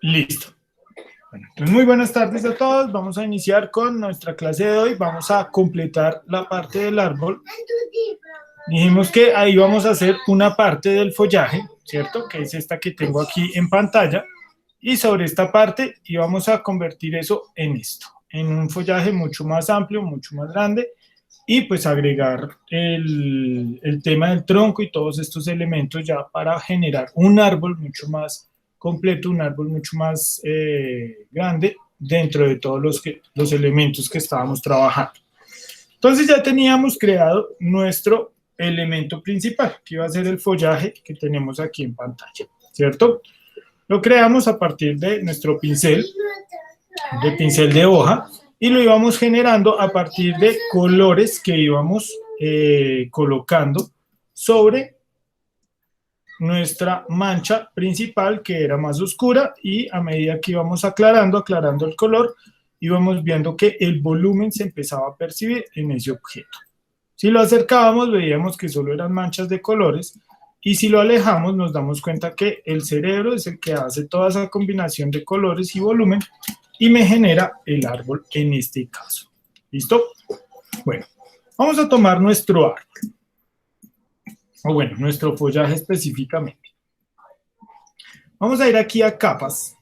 Listo. Bueno, entonces muy buenas tardes a todos. Vamos a iniciar con nuestra clase de hoy. Vamos a completar la parte del árbol. Dijimos que ahí vamos a hacer una parte del follaje, ¿cierto? Que es esta que tengo aquí en pantalla. Y sobre esta parte íbamos a convertir eso en esto, en un follaje mucho más amplio, mucho más grande, y pues agregar el tema del tronco y todos estos elementos ya para generar un árbol mucho más completo, un árbol mucho más grande dentro de todos los elementos que estábamos trabajando. Entonces ya teníamos creado nuestro elemento principal, que iba a ser el follaje que tenemos aquí en pantalla, ¿cierto? Lo creamos a partir de nuestro pincel de hoja, y lo íbamos generando a partir de colores que íbamos colocando sobre nuestra mancha principal, que era más oscura, y a medida que íbamos aclarando el color, íbamos viendo que el volumen se empezaba a percibir en ese objeto. Si lo acercábamos, veíamos que solo eran manchas de colores, y si lo alejamos, nos damos cuenta que el cerebro es el que hace toda esa combinación de colores y volumen, y me genera el árbol en este caso. ¿Listo? Bueno, vamos a tomar nuestro árbol. O bueno, nuestro follaje específicamente. Vamos a ir aquí a capas.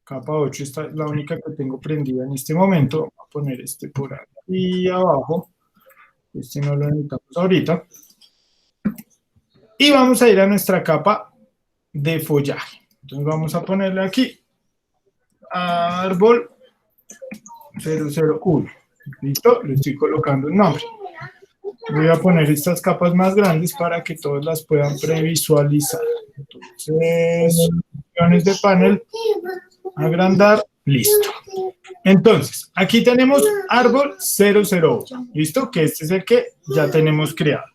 Capa 8, esta es la única que tengo prendida en este momento. Voy a poner este por aquí abajo. Este no lo necesitamos ahorita. Y vamos a ir a nuestra capa de follaje. Entonces vamos a ponerle aquí árbol 001. ¿Listo? Le estoy colocando un nombre. Voy a poner estas capas más grandes para que todos las puedan previsualizar. Entonces, opciones de panel, agrandar, listo. Entonces, aquí tenemos árbol 001, ¿listo? Que este es el que ya tenemos creado.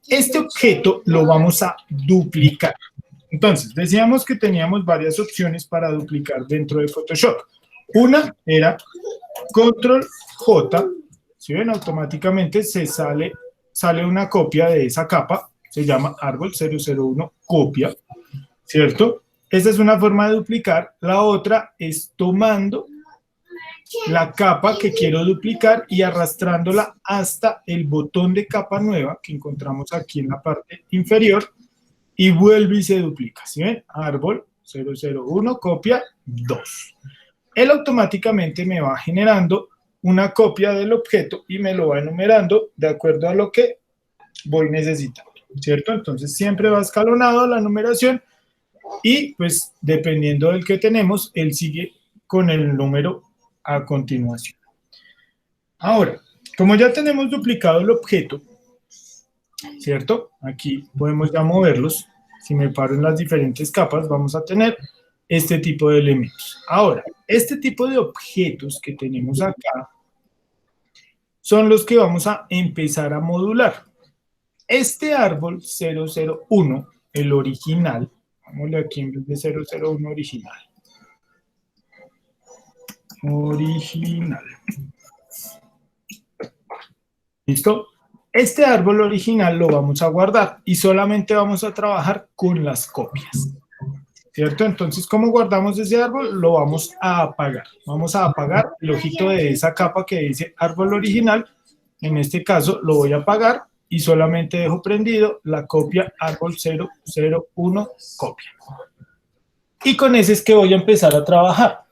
Este objeto lo vamos a duplicar. Entonces, decíamos que teníamos varias opciones para duplicar dentro de Photoshop. Una era Control J. Si ven, automáticamente sale una copia de esa capa, se llama árbol 001 copia, ¿cierto? Esa es una forma de duplicar. La otra es tomando la capa que quiero duplicar y arrastrándola hasta el botón de capa nueva que encontramos aquí en la parte inferior, y vuelve y se duplica. ¿Sí ven? Árbol 001 copia 2. Él automáticamente me va generando una copia del objeto y me lo va enumerando de acuerdo a lo que voy necesitando, ¿cierto? Entonces siempre va escalonado la numeración, y pues dependiendo del que tenemos, él sigue con el número a continuación. Ahora, como ya tenemos duplicado el objeto, ¿cierto? Aquí podemos ya moverlos. Si me paro en las diferentes capas, vamos a tener este tipo de elementos. Ahora, este tipo de objetos que tenemos acá son los que vamos a empezar a modular. Este árbol 001, el original, vámonos aquí en vez de 001 original. ¿Listo? Este árbol original lo vamos a guardar y solamente vamos a trabajar con las copias, ¿cierto? Entonces, ¿cómo guardamos ese árbol? Lo vamos a apagar. Vamos a apagar el ojito de esa capa que dice árbol original. En este caso, lo voy a apagar y solamente dejo prendido la copia árbol 001 copia. Y con ese es que voy a empezar a trabajar.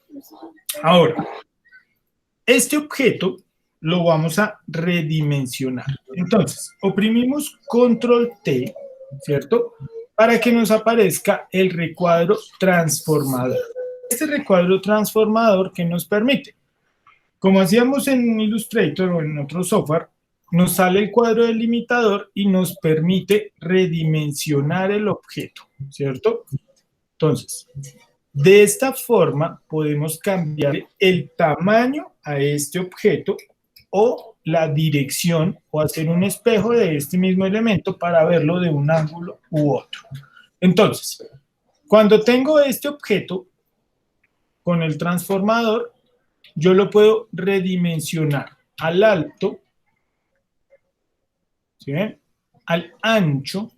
Ahora, este objeto lo vamos a redimensionar. Entonces, oprimimos Control T, ¿cierto? Para que nos aparezca el recuadro transformador. Este recuadro transformador, ¿qué nos permite? Como hacíamos en Illustrator o en otro software, nos sale el cuadro delimitador y nos permite redimensionar el objeto, ¿cierto? Entonces, de esta forma podemos cambiar el tamaño a este objeto o la dirección, o hacer un espejo de este mismo elemento para verlo de un ángulo u otro. Entonces, cuando tengo este objeto con el transformador, yo lo puedo redimensionar al alto, ¿sí ven? Al ancho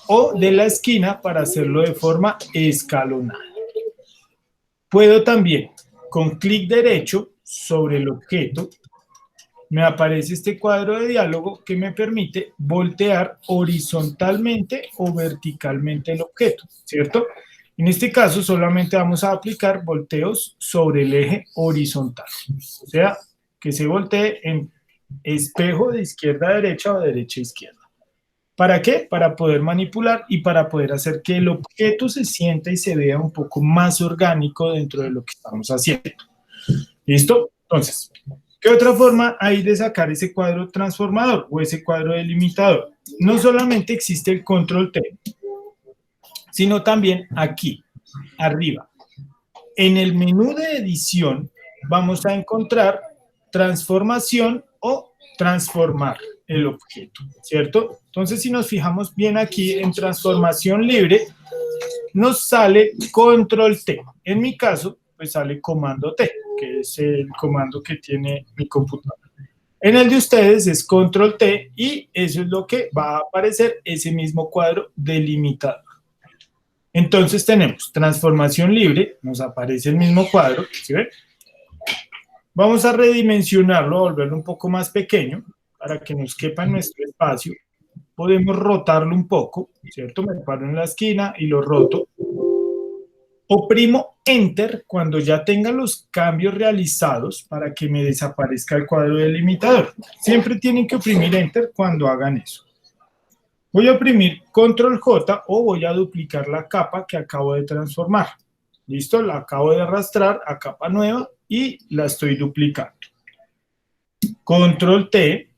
o de la esquina para hacerlo de forma escalonada. Puedo también, con clic derecho sobre el objeto, me aparece este cuadro de diálogo que me permite voltear horizontalmente o verticalmente el objeto, ¿cierto? En este caso solamente vamos a aplicar volteos sobre el eje horizontal, o sea, que se voltee en espejo de izquierda a derecha o de derecha a izquierda. ¿Para qué? Para poder manipular y para poder hacer que el objeto se sienta y se vea un poco más orgánico dentro de lo que estamos haciendo. ¿Listo? Entonces, ¿qué otra forma hay de sacar ese cuadro transformador o ese cuadro delimitador? No solamente existe el control T, sino también aquí, arriba. En el menú de edición vamos a encontrar transformación o transformar el objeto, ¿cierto? Entonces, si nos fijamos bien aquí en transformación libre, nos sale control T. En mi caso, pues sale comando T, que es el comando que tiene mi computadora. En el de ustedes es control T y eso es lo que va a aparecer ese mismo cuadro delimitador. Entonces tenemos transformación libre, nos aparece el mismo cuadro, ¿sí ven? Vamos a redimensionarlo, a volverlo un poco más pequeño para que nos quepa en nuestro espacio. Podemos rotarlo un poco, ¿cierto? Me paro en la esquina y lo roto. Oprimo Enter cuando ya tenga los cambios realizados para que me desaparezca el cuadro delimitador. Siempre tienen que oprimir Enter cuando hagan eso. Voy a oprimir Control J o voy a duplicar la capa que acabo de transformar. ¿Listo? La acabo de arrastrar a capa nueva y la estoy duplicando. Control T,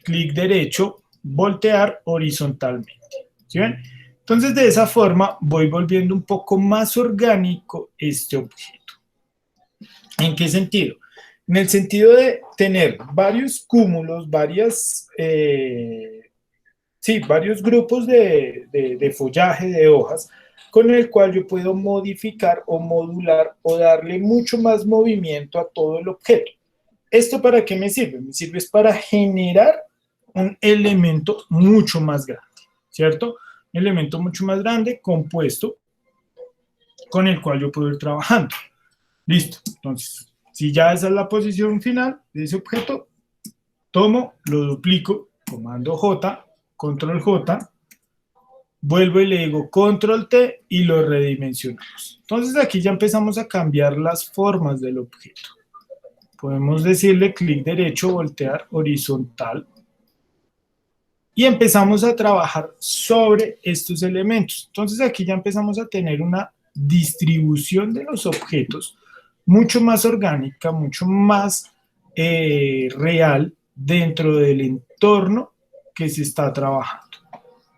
clic derecho, voltear horizontalmente. ¿Sí ven? Entonces, de esa forma voy volviendo un poco más orgánico este objeto. ¿En qué sentido? En el sentido de tener varios cúmulos, varios grupos de follaje, de hojas, con el cual yo puedo modificar o modular o darle mucho más movimiento a todo el objeto. ¿Esto para qué me sirve? Me sirve es para generar un elemento mucho más grande, ¿cierto? Un elemento mucho más grande, compuesto, con el cual yo puedo ir trabajando. Listo. Entonces, si ya esa es la posición final de ese objeto, tomo, lo duplico, comando J, control J, vuelvo y le digo control T y lo redimensionamos. Entonces aquí ya empezamos a cambiar las formas del objeto. Podemos decirle clic derecho, voltear horizontal. Y empezamos a trabajar sobre estos elementos. Entonces aquí ya empezamos a tener una distribución de los objetos mucho más orgánica, mucho más real dentro del entorno que se está trabajando.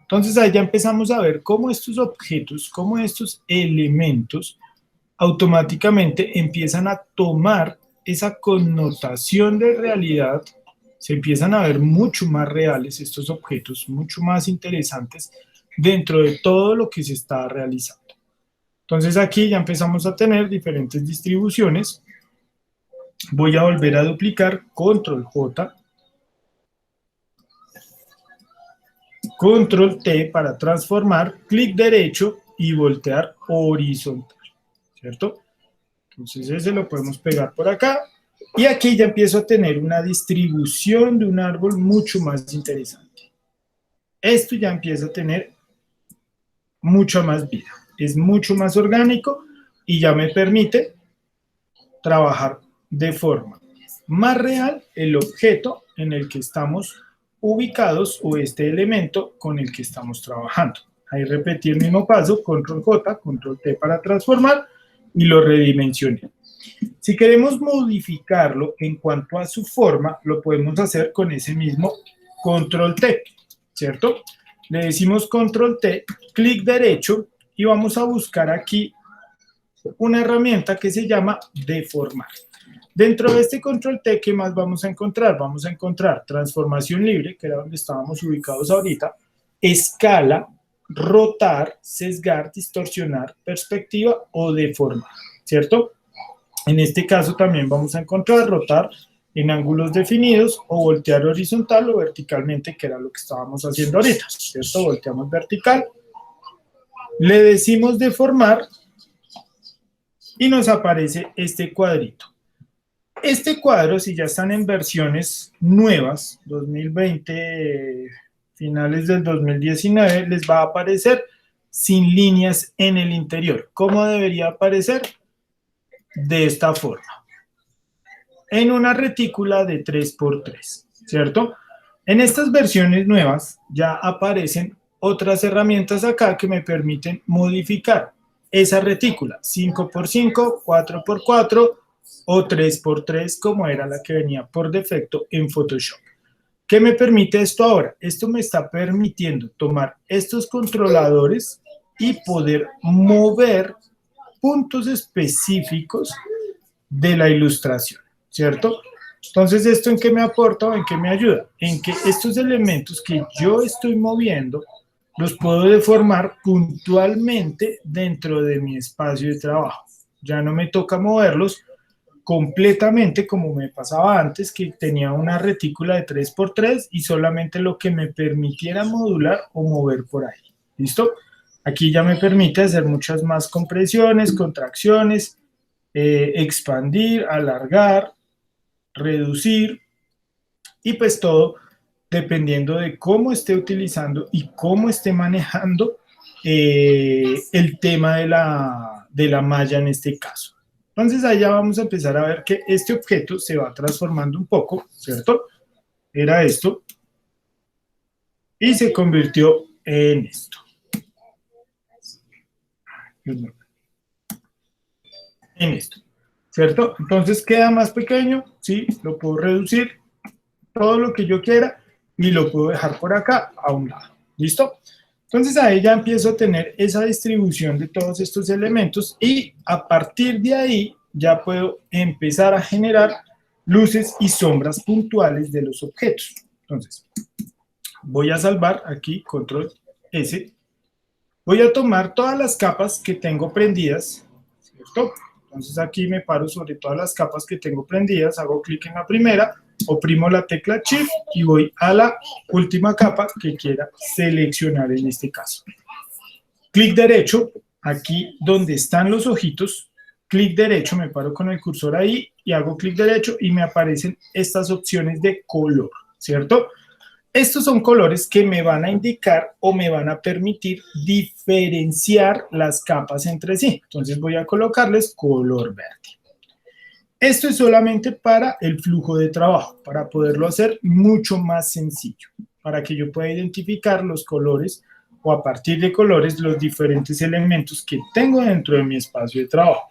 Entonces ahí ya empezamos a ver cómo estos objetos, cómo estos elementos automáticamente empiezan a tomar esa connotación de realidad. Se empiezan a ver mucho más reales estos objetos, mucho más interesantes dentro de todo lo que se está realizando. Entonces aquí ya empezamos a tener diferentes distribuciones. Voy a volver a duplicar, control J, control T para transformar, clic derecho y voltear horizontal, ¿cierto? Entonces ese lo podemos pegar por acá. Y aquí ya empiezo a tener una distribución de un árbol mucho más interesante. Esto ya empieza a tener mucha más vida. Es mucho más orgánico y ya me permite trabajar de forma más real el objeto en el que estamos ubicados o este elemento con el que estamos trabajando. Ahí repetí el mismo paso, control J, control T para transformar y lo redimensioné. Si queremos modificarlo en cuanto a su forma, lo podemos hacer con ese mismo control T, ¿cierto? Le decimos control T, clic derecho y vamos a buscar aquí una herramienta que se llama deformar. Dentro de este control T, ¿qué más vamos a encontrar? Vamos a encontrar transformación libre, que era donde estábamos ubicados ahorita, escala, rotar, sesgar, distorsionar, perspectiva o deformar, ¿cierto? En este caso también vamos a encontrar rotar en ángulos definidos o voltear horizontal o verticalmente, que era lo que estábamos haciendo ahorita, ¿cierto? Volteamos vertical Le decimos deformar y nos aparece este cuadrito. Este cuadro, si ya están en versiones nuevas, 2020, finales del 2019, les va a aparecer sin líneas en el interior. ¿Cómo debería aparecer? De esta forma. En una retícula de 3x3, ¿cierto? En estas versiones nuevas ya aparecen otras herramientas acá que me permiten modificar esa retícula, 5x5, 4x4 o 3x3, como era la que venía por defecto en Photoshop. ¿Qué me permite esto ahora? Esto me está permitiendo tomar estos controladores y poder mover puntos específicos de la ilustración, ¿cierto? Entonces, ¿esto en qué me aporta o en qué me ayuda? En que estos elementos que yo estoy moviendo los puedo deformar puntualmente dentro de mi espacio de trabajo. Ya no me toca moverlos completamente como me pasaba antes, que tenía una retícula de 3x3 y solamente lo que me permitiera modular o mover por ahí. ¿Listo? Aquí ya me permite hacer muchas más compresiones, contracciones, expandir, alargar, reducir y pues todo dependiendo de cómo esté utilizando y cómo esté manejando el tema de la malla en este caso. Entonces allá vamos a empezar a ver que este objeto se va transformando un poco, ¿cierto? Era esto y se convirtió en esto. En esto, ¿cierto? Entonces queda más pequeño, ¿sí? Lo puedo reducir todo lo que yo quiera y lo puedo dejar por acá a un lado. ¿Listo? Entonces ahí ya empiezo a tener esa distribución de todos estos elementos y a partir de ahí ya puedo empezar a generar luces y sombras puntuales de los objetos. Entonces, voy a salvar aquí, control S. Voy a tomar todas las capas que tengo prendidas, ¿cierto? Entonces aquí me paro sobre todas las capas que tengo prendidas, hago clic en la primera, oprimo la tecla Shift y voy a la última capa que quiera seleccionar en este caso. Clic derecho, aquí donde están los ojitos, clic derecho, me paro con el cursor ahí y hago clic derecho y me aparecen estas opciones de color, ¿cierto? Estos son colores que me van a indicar o me van a permitir diferenciar las capas entre sí. Entonces voy a colocarles color verde. Esto es solamente para el flujo de trabajo, para poderlo hacer mucho más sencillo, para que yo pueda identificar los colores o a partir de colores los diferentes elementos que tengo dentro de mi espacio de trabajo.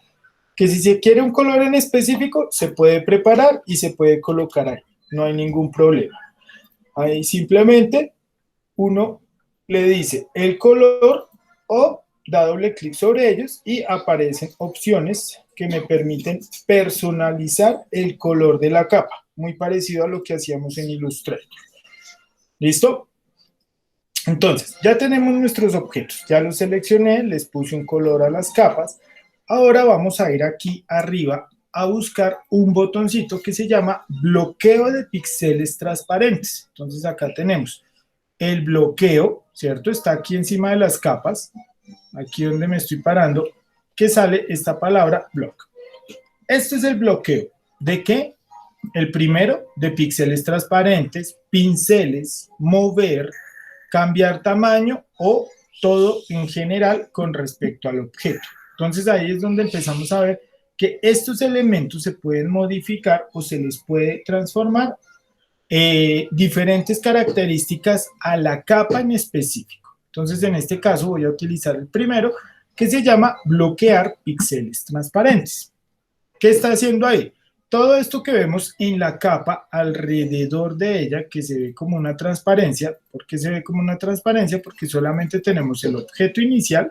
Que si se quiere un color en específico, se puede preparar y se puede colocar ahí, no hay ningún problema. Ahí simplemente uno le dice el color o da doble clic sobre ellos y aparecen opciones que me permiten personalizar el color de la capa, muy parecido a lo que hacíamos en Illustrator. ¿Listo? Entonces, ya tenemos nuestros objetos, ya los seleccioné, les puse un color a las capas. Ahora vamos a ir aquí arriba a buscar un botoncito que se llama bloqueo de píxeles transparentes. Entonces acá tenemos el bloqueo, ¿cierto? Está aquí encima de las capas, aquí donde me estoy parando, que sale esta palabra block. Este es el bloqueo. ¿De qué? El primero, de píxeles transparentes, pinceles, mover, cambiar tamaño o todo en general con respecto al objeto. Entonces ahí es donde empezamos a ver que estos elementos se pueden modificar o se les puede transformar diferentes características a la capa en específico. Entonces en este caso voy a utilizar el primero que se llama bloquear píxeles transparentes. ¿Qué está haciendo ahí? Todo esto que vemos en la capa alrededor de ella, que se ve como una transparencia. ¿Por qué se ve como una transparencia? Porque solamente tenemos el objeto inicial,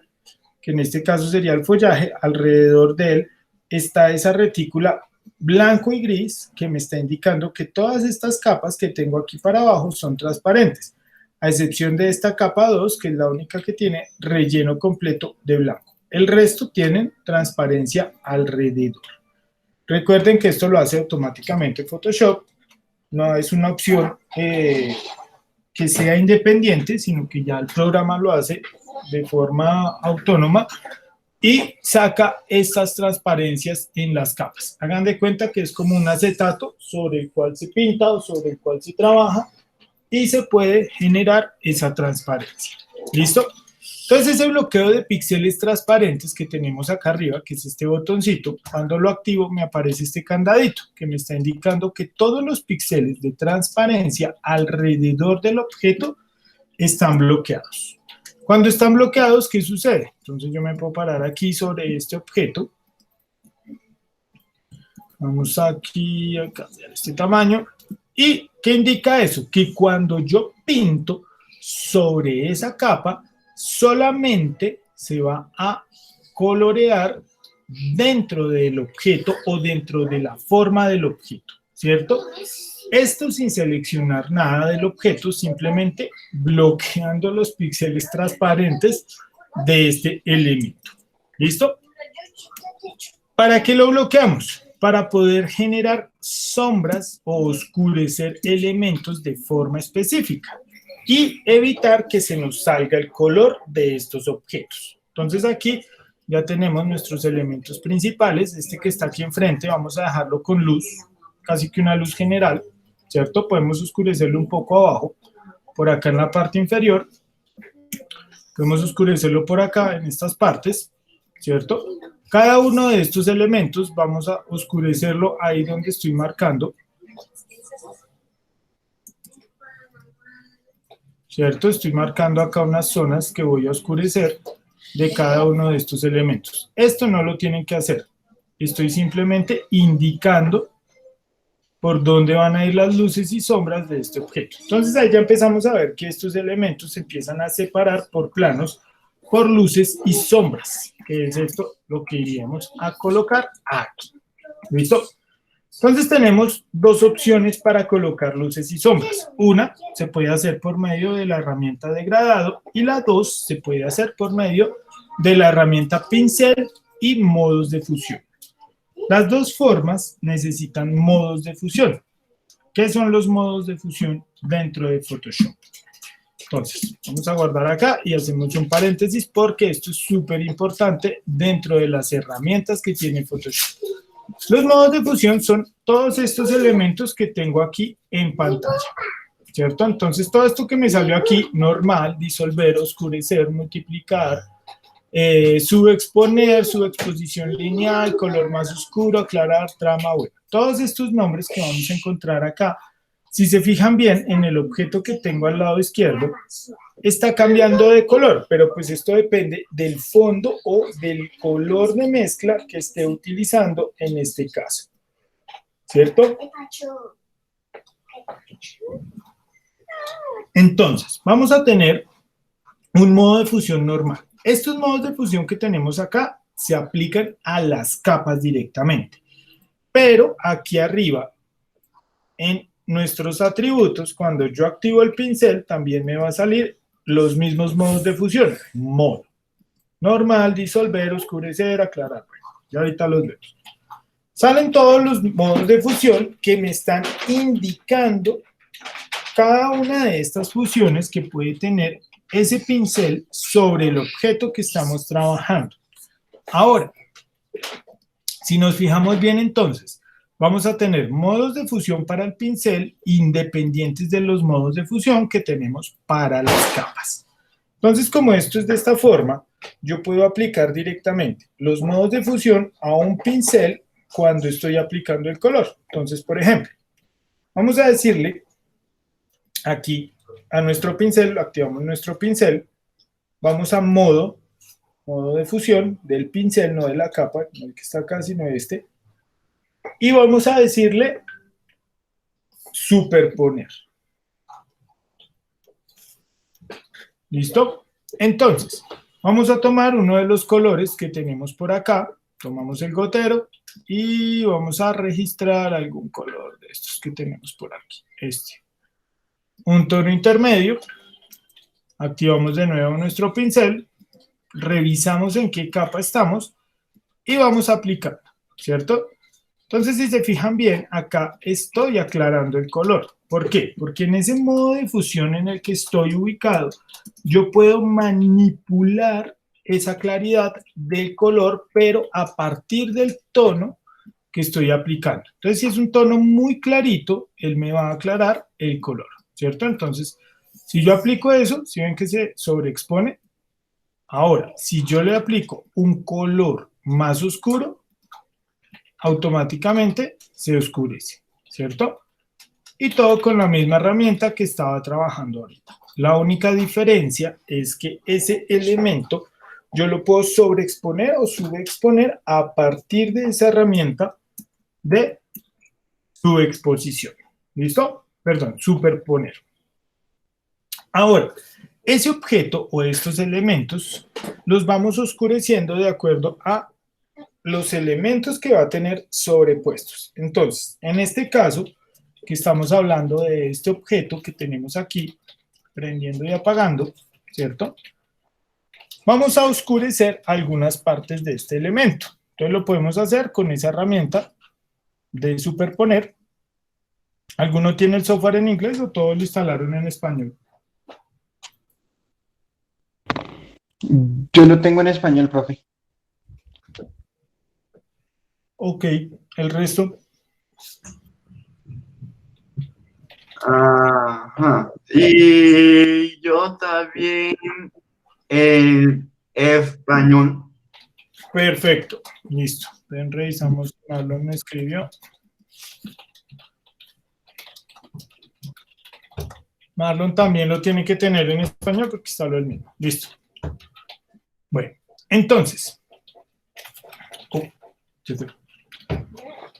que en este caso sería el follaje. Alrededor de él está esa retícula blanco y gris que me está indicando que todas estas capas que tengo aquí para abajo son transparentes, a excepción de esta capa 2, que es la única que tiene relleno completo de blanco. El resto tienen transparencia alrededor. Recuerden que esto lo hace automáticamente Photoshop, no es una opción que sea independiente, sino que ya el programa lo hace de forma autónoma y saca estas transparencias en las capas. Hagan de cuenta que es como un acetato sobre el cual se pinta o sobre el cual se trabaja y se puede generar esa transparencia. ¿Listo? Entonces ese bloqueo de píxeles transparentes que tenemos acá arriba, que es este botoncito, cuando lo activo me aparece este candadito que me está indicando que todos los píxeles de transparencia alrededor del objeto están bloqueados. Cuando están bloqueados, ¿qué sucede? Entonces yo me puedo parar aquí sobre este objeto. Vamos aquí a cambiar este tamaño. ¿Y qué indica eso? Que cuando yo pinto sobre esa capa, solamente se va a colorear dentro del objeto o dentro de la forma del objeto, ¿cierto? Esto sin seleccionar nada del objeto, simplemente bloqueando los píxeles transparentes de este elemento. ¿Listo? ¿Para qué lo bloqueamos? Para poder generar sombras o oscurecer elementos de forma específica y evitar que se nos salga el color de estos objetos. Entonces aquí ya tenemos nuestros elementos principales. Este que está aquí enfrente vamos a dejarlo con luz, casi que una luz general, ¿cierto? Podemos oscurecerlo un poco abajo, por acá en la parte inferior. Podemos oscurecerlo por acá en estas partes, ¿cierto? Cada uno de estos elementos vamos a oscurecerlo ahí donde estoy marcando, ¿cierto? Estoy marcando acá unas zonas que voy a oscurecer de cada uno de estos elementos. Esto no lo tienen que hacer. Estoy simplemente indicando por dónde van a ir las luces y sombras de este objeto. Entonces ahí ya empezamos a ver que estos elementos se empiezan a separar por planos, por luces y sombras, que es esto lo que iríamos a colocar aquí. ¿Listo? Entonces tenemos dos opciones para colocar luces y sombras. Una se puede hacer por medio de la herramienta degradado y la dos se puede hacer por medio de la herramienta pincel y modos de fusión. Las dos formas necesitan modos de fusión. ¿Qué son los modos de fusión dentro de Photoshop? Entonces, vamos a guardar acá y hacemos un paréntesis porque esto es súper importante dentro de las herramientas que tiene Photoshop. Los modos de fusión son todos estos elementos que tengo aquí en pantalla, ¿cierto? Entonces, todo esto que me salió aquí, normal, disolver, oscurecer, multiplicar, subexponer, subexposición lineal, color más oscuro, aclarar, trama, bueno. Todos estos nombres que vamos a encontrar acá, si se fijan bien en el objeto que tengo al lado izquierdo, está cambiando de color, pero pues esto depende del fondo o del color de mezcla que esté utilizando en este caso, ¿cierto? Entonces, vamos a tener un modo de fusión normal. Estos modos de fusión que tenemos acá se aplican a las capas directamente, pero aquí arriba, en nuestros atributos, cuando yo activo el pincel, también me va a salir los mismos modos de fusión. Modo normal, disolver, oscurecer, aclarar. Bueno, ya ahorita los vemos. Salen todos los modos de fusión que me están indicando cada una de estas fusiones que puede tener ese pincel sobre el objeto que estamos trabajando. Ahora, si nos fijamos bien entonces, vamos a tener modos de fusión para el pincel independientes de los modos de fusión que tenemos para las capas. Entonces, como esto es de esta forma, yo puedo aplicar directamente los modos de fusión a un pincel cuando estoy aplicando el color. Entonces, por ejemplo, vamos a decirle aquí a nuestro pincel, activamos nuestro pincel, vamos a modo de fusión del pincel, no de la capa, no el que está acá, sino este, y vamos a decirle superponer. ¿Listo? Entonces, vamos a tomar uno de los colores que tenemos por acá, tomamos el gotero y vamos a registrar algún color de estos que tenemos por aquí, este. Un tono intermedio, activamos de nuevo nuestro pincel, revisamos en qué capa estamos y vamos a aplicar, ¿cierto? Entonces, si se fijan bien, acá estoy aclarando el color. ¿Por qué? Porque en ese modo de fusión en el que estoy ubicado, yo puedo manipular esa claridad del color, pero a partir del tono que estoy aplicando. Entonces, si es un tono muy clarito, él me va a aclarar el color, ¿cierto? Entonces, si yo aplico eso, si ven que se sobreexpone. Ahora, si yo le aplico un color más oscuro, automáticamente se oscurece, ¿cierto? Y todo con la misma herramienta que estaba trabajando ahorita. La única diferencia es que ese elemento yo lo puedo sobreexponer o subexponer a partir de esa herramienta de subexposición. ¿Listo? Perdón, superponer. Ahora, ese objeto o estos elementos los vamos oscureciendo de acuerdo a los elementos que va a tener sobrepuestos. Entonces, en este caso, que estamos hablando de este objeto que tenemos aquí, prendiendo y apagando, ¿cierto? Vamos a oscurecer algunas partes de este elemento. Entonces lo podemos hacer con esa herramienta de superponer. ¿Alguno tiene el software en inglés o todos lo instalaron en español? Yo lo tengo en español, profe. Ok, el resto. Ajá. Y yo también en español. Perfecto, listo. Ven, revisamos. Marlon me escribió. Marlon también lo tiene que tener en español porque está lo mismo. Listo. Bueno, entonces.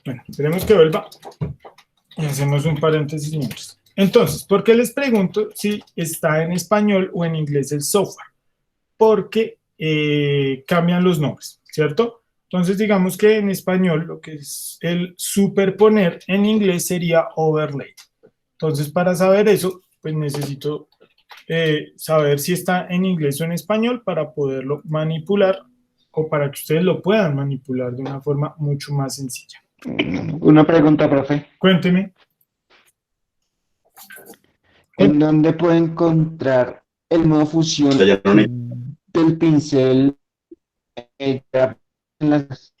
Bueno, esperemos que vuelva. Y hacemos un paréntesis mientras. Entonces, ¿por qué les pregunto si está en español o en inglés el software? Porque cambian los nombres, ¿cierto? Entonces, digamos que en español lo que es el superponer en inglés sería overlay. Entonces, para saber eso, pues necesito saber si está en inglés o en español para poderlo manipular o para que ustedes lo puedan manipular de una forma mucho más sencilla. Una pregunta, profe. Cuénteme. ¿En dónde puedo encontrar el modo fusión del pincel en las...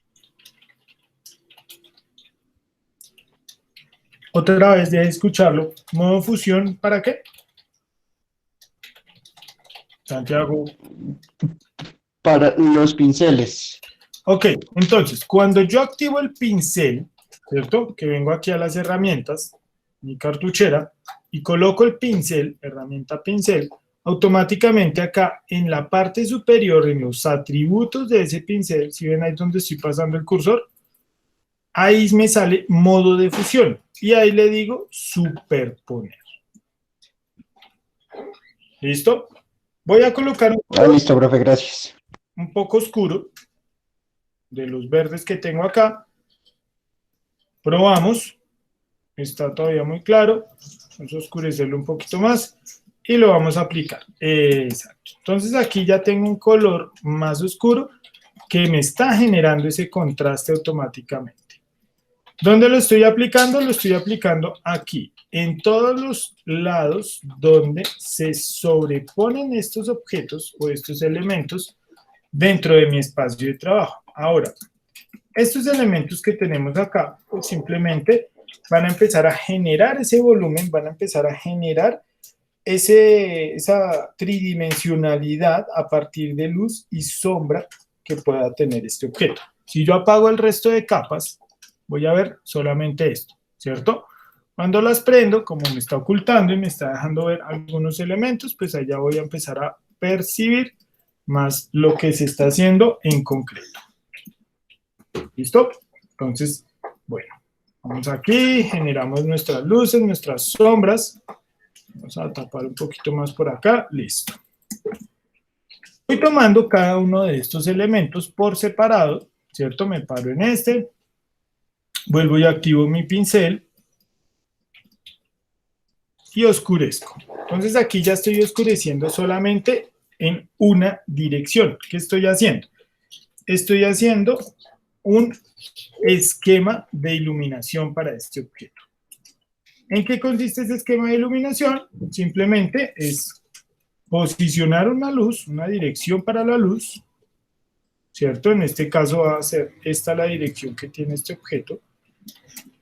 Otra vez de escucharlo. Modo fusión, ¿para qué? Santiago. Para los pinceles? Ok, entonces, cuando yo activo el pincel, ¿cierto? Que vengo aquí a las herramientas, mi cartuchera, y coloco el pincel, herramienta pincel, automáticamente acá en la parte superior, en los atributos de ese pincel, si ven ahí donde estoy pasando el cursor, ahí me sale modo de fusión, y ahí le digo superponer. ¿Listo? Voy a colocar Listo, profe, gracias. un poco oscuro de los verdes que tengo acá. Probamos. Está todavía muy claro. Vamos a oscurecerlo un poquito más y lo vamos a aplicar. Exacto. Entonces aquí ya tengo un color más oscuro que me está generando ese contraste automáticamente. ¿Dónde lo estoy aplicando? Lo estoy aplicando aquí, en todos los lados donde se sobreponen estos objetos o estos elementos dentro de mi espacio de trabajo. Ahora, estos elementos que tenemos acá, pues simplemente van a empezar a generar ese volumen, van a empezar a generar esa tridimensionalidad a partir de luz y sombra que pueda tener este objeto. Si yo apago el resto de capas, voy a ver solamente esto, ¿cierto? Cuando las prendo, como me está ocultando y me está dejando ver algunos elementos, pues allá voy a empezar a percibir más lo que se está haciendo en concreto. ¿Listo? Entonces, bueno, vamos aquí, generamos nuestras luces, nuestras sombras. Vamos a tapar un poquito más por acá. Listo. Voy tomando cada uno de estos elementos por separado, ¿cierto? Me paro en este, vuelvo y activo mi pincel y oscurezco. Entonces aquí ya estoy oscureciendo solamente en una dirección. ¿Qué estoy haciendo? Estoy haciendo un esquema de iluminación para este objeto. ¿En qué consiste ese esquema de iluminación? Simplemente es posicionar una luz, una dirección para la luz, ¿cierto? En este caso va a ser esta la dirección que tiene este objeto.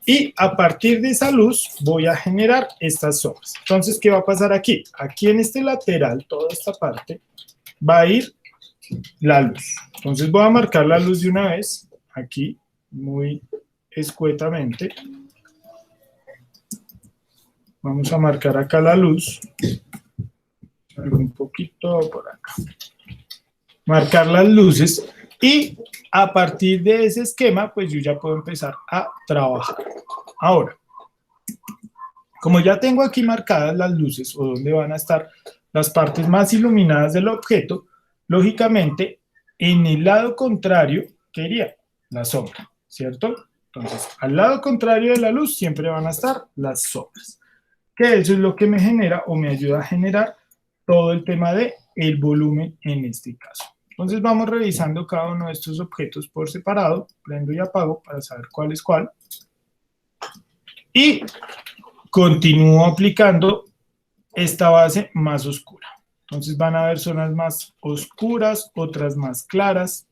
Y a partir de esa luz voy a generar estas sombras. Entonces, ¿qué va a pasar aquí? Aquí en este lateral, toda esta parte, va a ir la luz. Entonces voy a marcar la luz de una vez, aquí, muy escuetamente. Vamos a marcar acá la luz. Un poquito por acá. Marcar las luces y a partir de ese esquema, pues yo ya puedo empezar a trabajar. Ahora, como ya tengo aquí marcadas las luces o donde van a estar las partes más iluminadas del objeto, lógicamente, en el lado contrario, ¿qué iría? La sombra, ¿cierto? Entonces, al lado contrario de la luz siempre van a estar las sombras. Que eso es lo que me genera o me ayuda a generar todo el tema de el volumen en este caso. Entonces vamos revisando cada uno de estos objetos por separado, prendo y apago para saber cuál es cuál. Y continúo aplicando esta base más oscura. Entonces van a haber zonas más oscuras, otras más claras,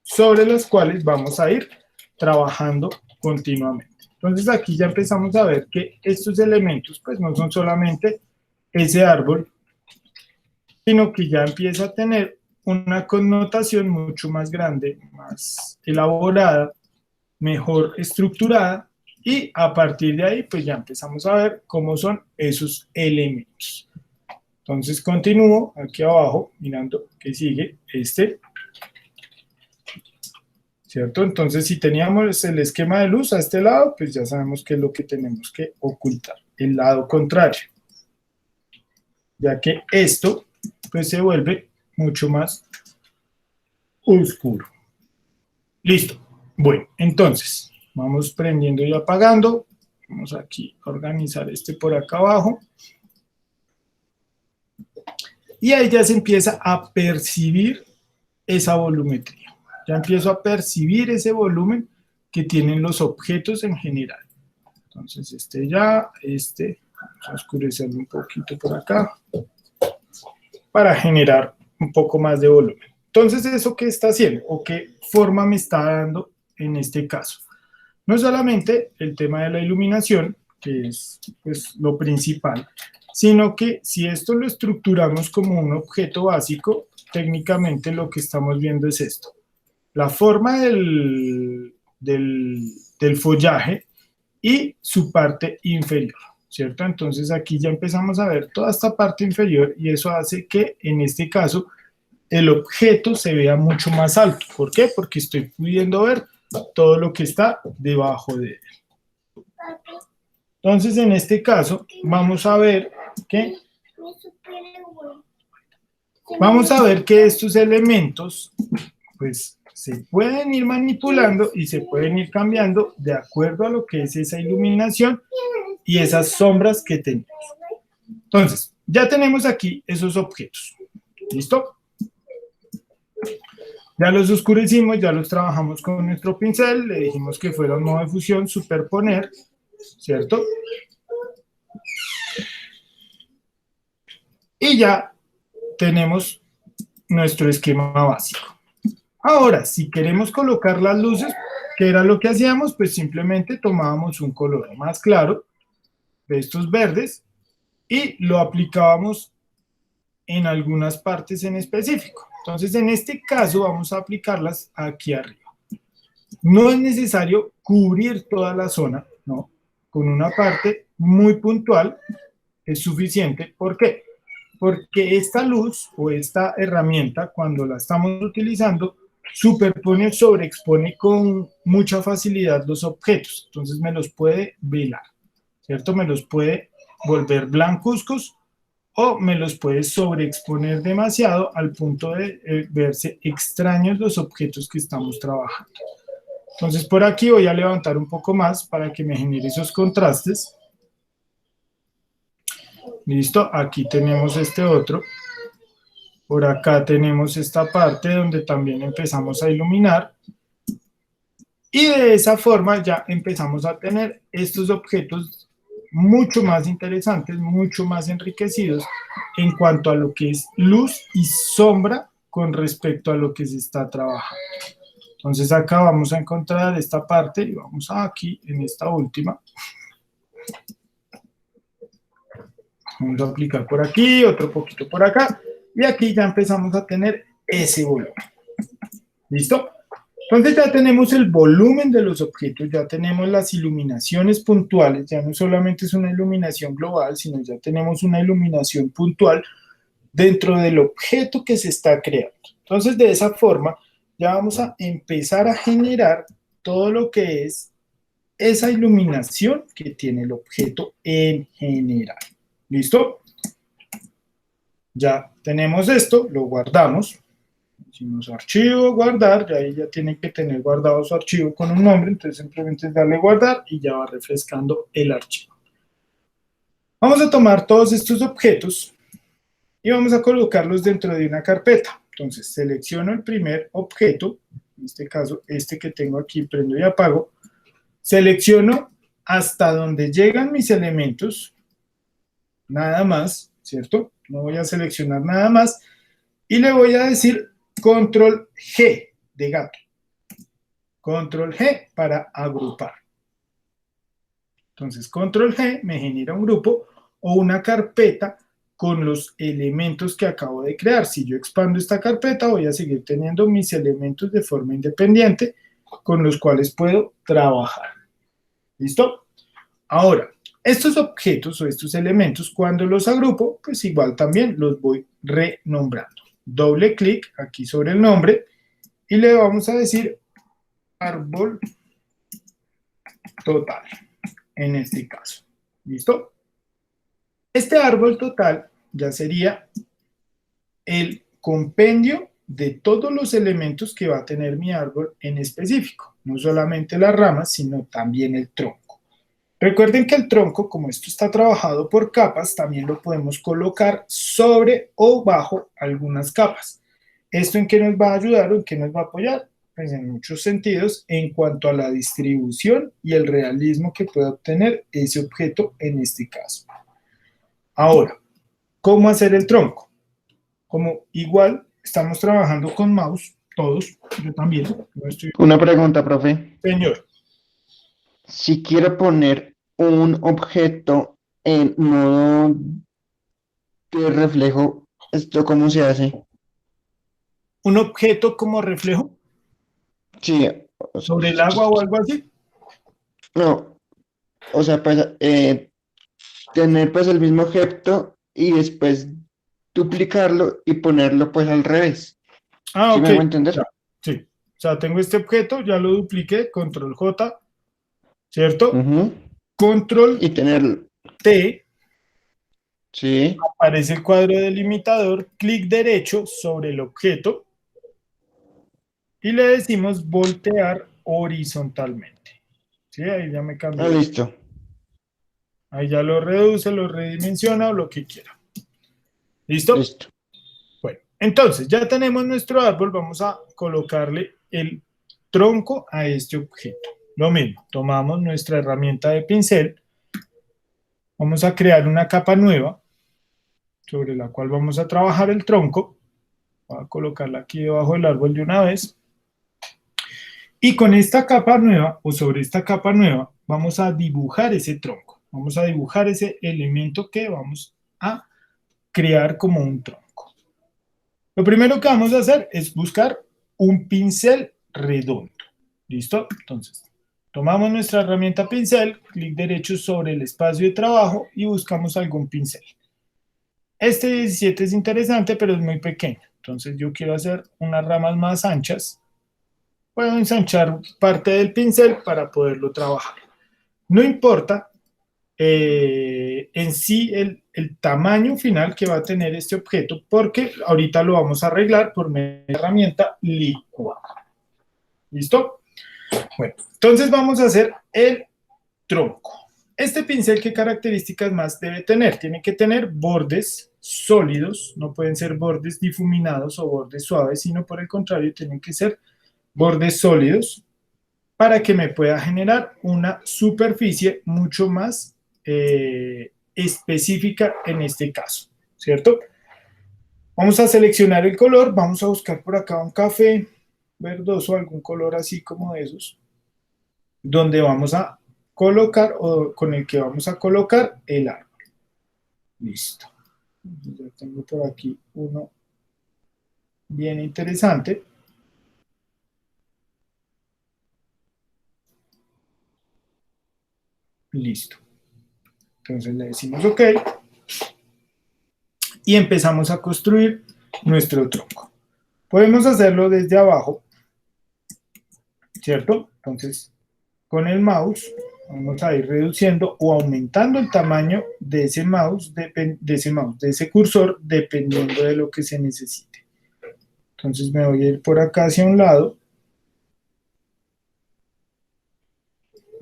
sobre las cuales vamos a ir trabajando continuamente. Entonces aquí ya empezamos a ver que estos elementos pues no son solamente ese árbol, sino que ya empieza a tener una connotación mucho más grande, más elaborada, mejor estructurada, y a partir de ahí pues ya empezamos a ver cómo son esos elementos. Entonces continúo aquí abajo, mirando que sigue ¿cierto? Entonces si teníamos el esquema de luz a este lado, pues ya sabemos qué es lo que tenemos que ocultar, el lado contrario, ya que esto pues se vuelve mucho más oscuro. Listo. Bueno, entonces, vamos prendiendo y apagando. Vamos aquí a organizar este por acá abajo. Y ahí ya se empieza a percibir esa volumetría. Ya empiezo a percibir ese volumen que tienen los objetos en general. Entonces, vamos a oscurecerlo un poquito por acá para generar un poco más de volumen. Entonces, ¿eso qué está haciendo? ¿O qué forma me está dando en este caso? No solamente el tema de la iluminación, que es pues, lo principal, sino que si esto lo estructuramos como un objeto básico, técnicamente lo que estamos viendo es esto. La forma del follaje y su parte inferior, ¿cierto? Entonces aquí ya empezamos a ver toda esta parte inferior y eso hace que en este caso el objeto se vea mucho más alto. ¿Por qué? Porque estoy pudiendo ver todo lo que está debajo de él. Entonces en este caso vamos a ver que estos elementos pues se pueden ir manipulando y se pueden ir cambiando de acuerdo a lo que es esa iluminación y esas sombras que tenemos. Entonces, ya tenemos aquí esos objetos. ¿Listo? Ya los oscurecimos, ya los trabajamos con nuestro pincel, le dijimos que fuera un modo de fusión, superponer, ¿cierto? Y ya tenemos nuestro esquema básico. Ahora, si queremos colocar las luces, ¿qué era lo que hacíamos? Pues simplemente tomábamos un color más claro de estos verdes y lo aplicábamos en algunas partes en específico. Entonces, en este caso vamos a aplicarlas aquí arriba. No es necesario cubrir toda la zona, ¿no? Con una parte muy puntual es suficiente. ¿Por qué? Porque esta luz o esta herramienta, cuando la estamos utilizando, superpone o sobreexpone con mucha facilidad los objetos. Entonces me los puede velar, ¿cierto? Me los puede volver blancuzcos o me los puede sobreexponer demasiado al punto de verse extraños los objetos que estamos trabajando. Entonces por aquí voy a levantar un poco más para que me genere esos contrastes. Listo, aquí tenemos este otro. Por acá tenemos esta parte donde también empezamos a iluminar. Y de esa forma ya empezamos a tener estos objetos mucho más interesantes, mucho más enriquecidos en cuanto a lo que es luz y sombra con respecto a lo que se está trabajando. Entonces acá vamos a encontrar esta parte y vamos aquí en esta última. Vamos a aplicar por aquí, otro poquito por acá, y aquí ya empezamos a tener ese volumen. ¿Listo? Entonces ya tenemos el volumen de los objetos, ya tenemos las iluminaciones puntuales, ya no solamente es una iluminación global, sino ya tenemos una iluminación puntual dentro del objeto que se está creando. Entonces de esa forma ya vamos a empezar a generar todo lo que es esa iluminación que tiene el objeto en general. ¿Listo? Ya tenemos esto, lo guardamos. Decimos archivo, guardar, y ahí ya tiene que tener guardado su archivo con un nombre, entonces simplemente es darle guardar y ya va refrescando el archivo. Vamos a tomar todos estos objetos y vamos a colocarlos dentro de una carpeta. Entonces selecciono el primer objeto, en este caso este que tengo aquí, prendo y apago, selecciono hasta donde llegan mis elementos, nada más, ¿cierto? No voy a seleccionar nada más y le voy a decir control G de gato. Control G para agrupar. Entonces, control G me genera un grupo o una carpeta con los elementos que acabo de crear. Si yo expando esta carpeta, voy a seguir teniendo mis elementos de forma independiente con los cuales puedo trabajar. ¿Listo? Ahora, estos objetos o estos elementos, cuando los agrupo, pues igual también los voy renombrando. Doble clic aquí sobre el nombre y le vamos a decir árbol total, en este caso. ¿Listo? Este árbol total ya sería el compendio de todos los elementos que va a tener mi árbol en específico. No solamente las ramas, sino también el tronco. Recuerden que el tronco, como esto está trabajado por capas, también lo podemos colocar sobre o bajo algunas capas. ¿Esto en qué nos va a ayudar o en qué nos va a apoyar? Pues en muchos sentidos en cuanto a la distribución y el realismo que puede obtener ese objeto en este caso. Ahora, ¿cómo hacer el tronco? Como igual estamos trabajando con mouse, todos, yo también. No estoy... Una pregunta, profe. Señor. Si quiero poner un objeto en modo de reflejo, ¿esto cómo se hace? ¿Un objeto como reflejo? Sí. ¿Sobre el agua o algo así? No, o sea, pues tener pues el mismo objeto y después duplicarlo y ponerlo pues al revés. Ah, ¿Sí ok. me hago entender? Ya, sí. O sea, tengo este objeto, ya lo dupliqué, control J, ¿cierto? Control Y tenerlo. T, Sí. aparece el cuadro delimitador, clic derecho sobre el objeto y le decimos voltear horizontalmente. ¿Sí? Ahí ya me Ah, cambió. listo. Ahí ya lo reduce, lo redimensiona o lo que quiera. ¿Listo? Listo. Bueno, entonces ya tenemos nuestro árbol, vamos a colocarle el tronco a este objeto. Lo mismo, tomamos nuestra herramienta de pincel, vamos a crear una capa nueva sobre la cual vamos a trabajar el tronco. Voy a colocarla aquí debajo del árbol de una vez. Y con esta capa nueva, o sobre esta capa nueva, vamos a dibujar ese tronco. Vamos a dibujar ese elemento que vamos a crear como un tronco. Lo primero que vamos a hacer es buscar un pincel redondo. ¿Listo? Entonces, tomamos nuestra herramienta pincel, clic derecho sobre el espacio de trabajo y buscamos algún pincel. Este 17 es interesante, pero es muy pequeño. Entonces, yo quiero hacer unas ramas más anchas. Puedo ensanchar parte del pincel para poderlo trabajar. No importa en sí el tamaño final que va a tener este objeto, porque ahorita lo vamos a arreglar por medio de la herramienta licuar. ¿Listo? Bueno, entonces vamos a hacer el tronco. Este pincel, ¿qué características más debe tener? Tiene que tener bordes sólidos, no pueden ser bordes difuminados o bordes suaves, sino por el contrario, tienen que ser bordes sólidos para que me pueda generar una superficie mucho más específica en este caso, ¿cierto? Vamos a seleccionar el color, vamos a buscar por acá un café verdoso, algún color así como de esos, donde vamos a colocar o con el que vamos a colocar el árbol. Listo. Ya tengo por aquí uno bien interesante. Listo. Entonces le decimos OK y empezamos a construir nuestro tronco. Podemos hacerlo desde abajo, ¿cierto? Entonces, con el mouse vamos a ir reduciendo o aumentando el tamaño de ese mouse, de ese cursor, dependiendo de lo que se necesite. Entonces me voy a ir por acá hacia un lado.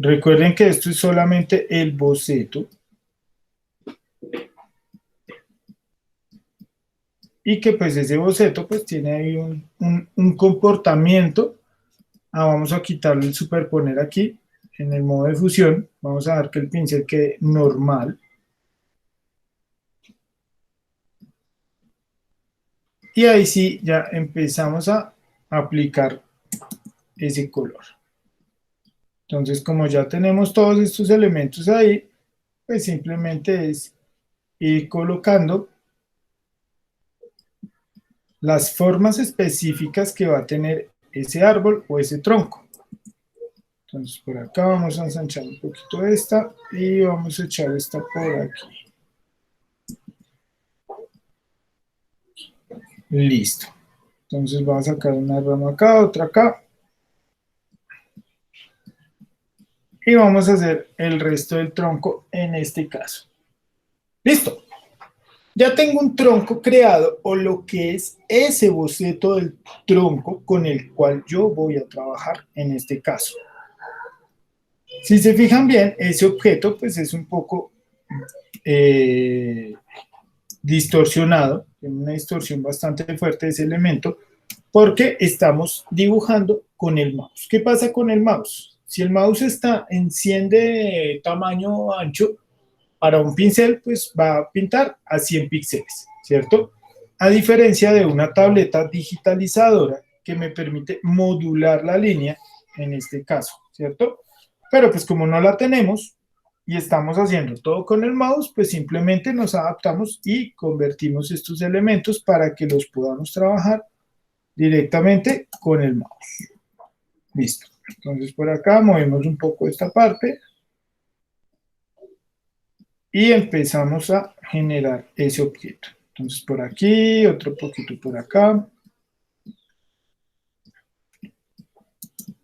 Recuerden que esto es solamente el boceto. Y que pues ese boceto pues tiene ahí un comportamiento. Vamos a quitarle el superponer aquí, en el modo de fusión. Vamos a dar que el pincel quede normal. Y ahí sí ya empezamos a aplicar ese color. Entonces, como ya tenemos todos estos elementos ahí, pues simplemente es ir colocando las formas específicas que va a tener ese árbol o ese tronco. Entonces, por acá vamos a ensanchar un poquito esta y vamos a echar esta por aquí. Listo. Entonces, voy a sacar una rama acá, otra acá. Y vamos a hacer el resto del tronco en este caso. Listo. Ya tengo un tronco creado o lo que es ese boceto del tronco con el cual yo voy a trabajar en este caso. Si se fijan bien, ese objeto pues es un poco distorsionado, tiene una distorsión bastante fuerte de ese elemento, porque estamos dibujando con el mouse. ¿Qué pasa con el mouse? Si el mouse enciende de tamaño ancho, para un pincel, pues va a pintar a 100 píxeles, ¿cierto? A diferencia de una tableta digitalizadora que me permite modular la línea, en este caso, ¿cierto? Pero pues como no la tenemos y estamos haciendo todo con el mouse, pues simplemente nos adaptamos y convertimos estos elementos para que los podamos trabajar directamente con el mouse. Listo. Entonces por acá movemos un poco esta parte y empezamos a generar ese objeto. Entonces por aquí, otro poquito por acá.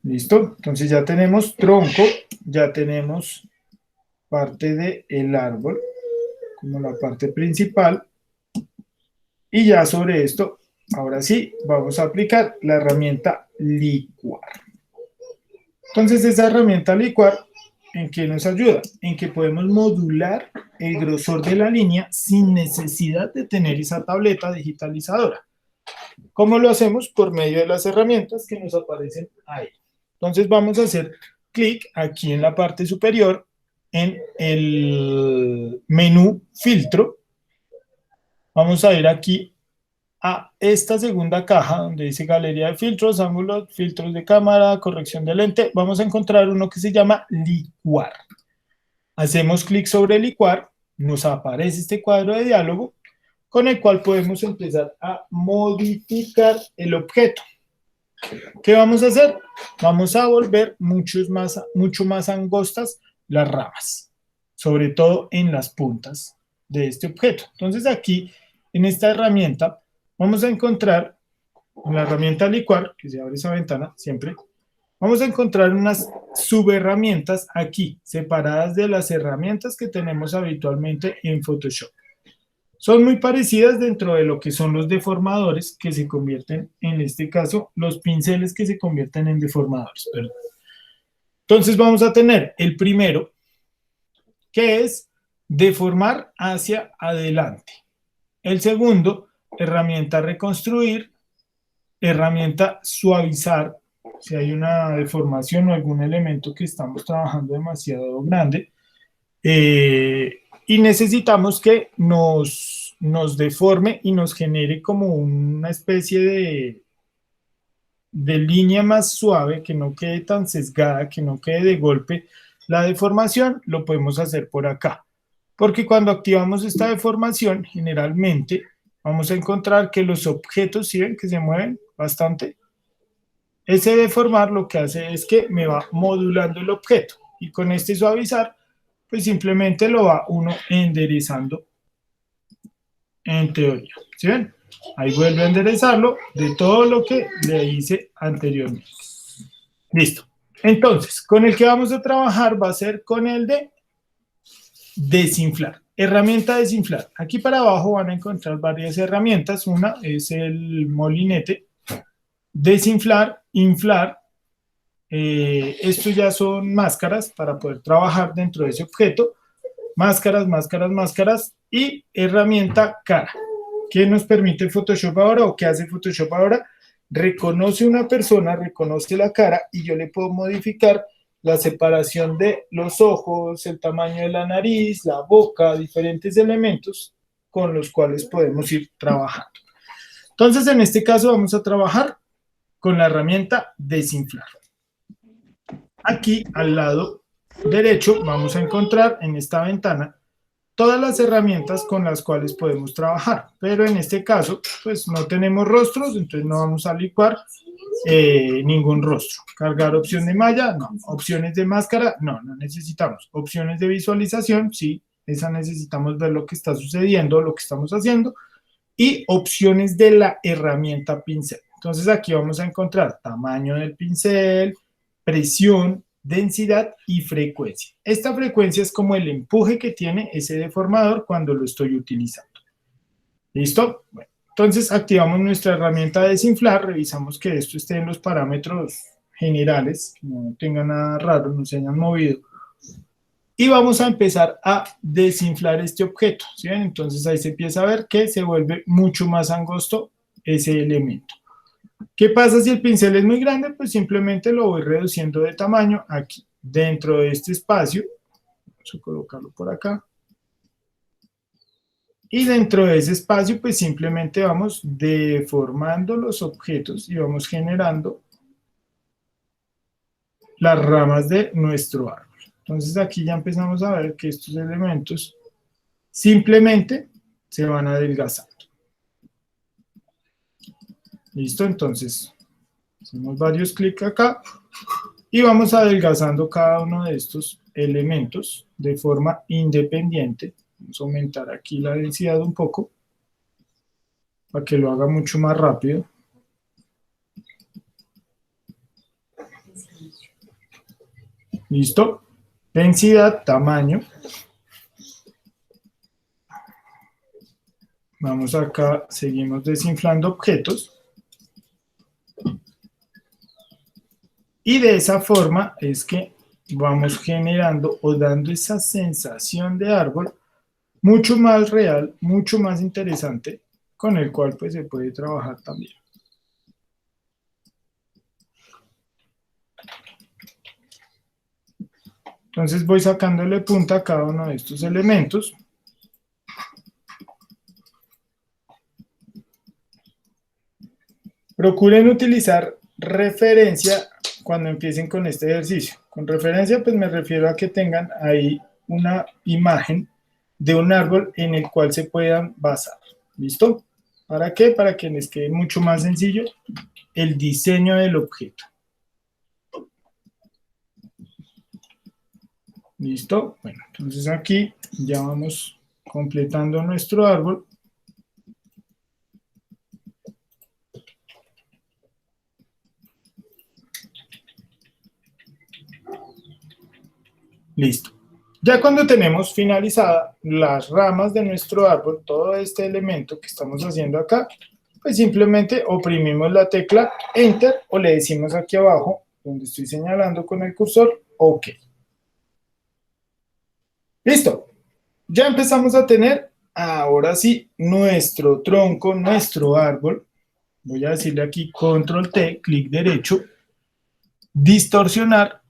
¿Listo? Entonces ya tenemos tronco, ya tenemos parte del árbol, como la parte principal. Y ya sobre esto, ahora sí, vamos a aplicar la herramienta licuar. Entonces esa herramienta licuar, ¿en qué nos ayuda? En que podemos modular el grosor de la línea sin necesidad de tener esa tableta digitalizadora. ¿Cómo lo hacemos? Por medio de las herramientas que nos aparecen ahí. Entonces vamos a hacer clic aquí en la parte superior en el menú filtro. Vamos a ir aquí a esta segunda caja donde dice galería de filtros, ángulos, filtros de cámara, corrección de lente. Vamos a encontrar uno que se llama licuar. Hacemos clic sobre licuar, nos aparece este cuadro de diálogo con el cual podemos empezar a modificar el objeto. ¿Qué vamos a hacer? Vamos a volver mucho más angostas las ramas, sobre todo en las puntas de este objeto. Entonces aquí, en esta herramienta, vamos a encontrar, en la herramienta licuar, que se abre esa ventana siempre, vamos a encontrar unas subherramientas aquí, separadas de las herramientas que tenemos habitualmente en Photoshop. Son muy parecidas dentro de lo que son los deformadores que se convierten, en este caso, los pinceles que se convierten en deformadores. Perdón. Entonces vamos a tener el primero, que es deformar hacia adelante. El segundo, herramienta reconstruir, herramienta suavizar, si hay una deformación o algún elemento que estamos trabajando demasiado grande. Y necesitamos que nos deforme y nos genere como una especie de línea más suave, que no quede tan sesgada, que no quede de golpe. La deformación lo podemos hacer por acá, porque cuando activamos esta deformación, generalmente vamos a encontrar que los objetos, ¿sí ven que se mueven bastante? Ese deformar lo que hace es que me va modulando el objeto, y con este suavizar, pues simplemente lo va uno enderezando en teoría, ¿sí ven? Ahí vuelve a enderezarlo de todo lo que le hice anteriormente. Listo. Entonces, con el que vamos a trabajar va a ser con el de desinflar. Herramienta desinflar. Aquí para abajo van a encontrar varias herramientas. Una es el molinete. Desinflar, inflar. Estos ya son máscaras para poder trabajar dentro de ese objeto. Máscaras, máscaras, máscaras. Y herramienta cara. ¿Qué nos permite Photoshop ahora o qué hace Photoshop ahora? Reconoce una persona, reconoce la cara y yo le puedo modificar la separación de los ojos, el tamaño de la nariz, la boca, diferentes elementos con los cuales podemos ir trabajando. Entonces, en este caso vamos a trabajar con la herramienta desinflar. Aquí al lado derecho vamos a encontrar en esta ventana todas las herramientas con las cuales podemos trabajar, pero en este caso pues no tenemos rostros, entonces no vamos a licuar ningún rostro. Cargar opción de malla, no. Opciones de máscara, no necesitamos. Opciones de visualización, sí, esa necesitamos ver lo que está sucediendo, lo que estamos haciendo, y opciones de la herramienta pincel. Entonces aquí vamos a encontrar tamaño del pincel, presión, densidad y frecuencia. Esta frecuencia es como el empuje que tiene ese deformador cuando lo estoy utilizando. ¿Listo? Bueno, entonces activamos nuestra herramienta de desinflar, revisamos que esto esté en los parámetros generales, que no tenga nada raro, no se hayan movido. Y vamos a empezar a desinflar este objeto, ¿sí ven? Entonces ahí se empieza a ver que se vuelve mucho más angosto ese elemento. ¿Qué pasa si el pincel es muy grande? Pues simplemente lo voy reduciendo de tamaño aquí, dentro de este espacio. Vamos a colocarlo por acá. Y dentro de ese espacio, pues simplemente vamos deformando los objetos y vamos generando las ramas de nuestro árbol. Entonces aquí ya empezamos a ver que estos elementos simplemente se van adelgazando. ¿Listo? Entonces, hacemos varios clics acá y vamos adelgazando cada uno de estos elementos de forma independiente. Vamos a aumentar aquí la densidad un poco para que lo haga mucho más rápido. ¿Listo? Densidad, tamaño. Vamos acá, seguimos desinflando objetos. Y de esa forma es que vamos generando o dando esa sensación de árbol mucho más real, mucho más interesante, con el cual pues se puede trabajar también. Entonces voy sacándole punta a cada uno de estos elementos. Procuren utilizar referencia cuando empiecen con este ejercicio. Con referencia pues me refiero a que tengan ahí una imagen de un árbol en el cual se puedan basar. ¿Listo? ¿Para qué? Para que les quede mucho más sencillo el diseño del objeto. ¿Listo? Bueno, entonces aquí ya vamos completando nuestro árbol. Listo. Ya cuando tenemos finalizada las ramas de nuestro árbol, todo este elemento que estamos haciendo acá, pues simplemente oprimimos la tecla Enter o le decimos aquí abajo, donde estoy señalando con el cursor, OK. Listo. Ya empezamos a tener, ahora sí, nuestro tronco, nuestro árbol. Voy a decirle aquí Control T, clic derecho, distorsionar,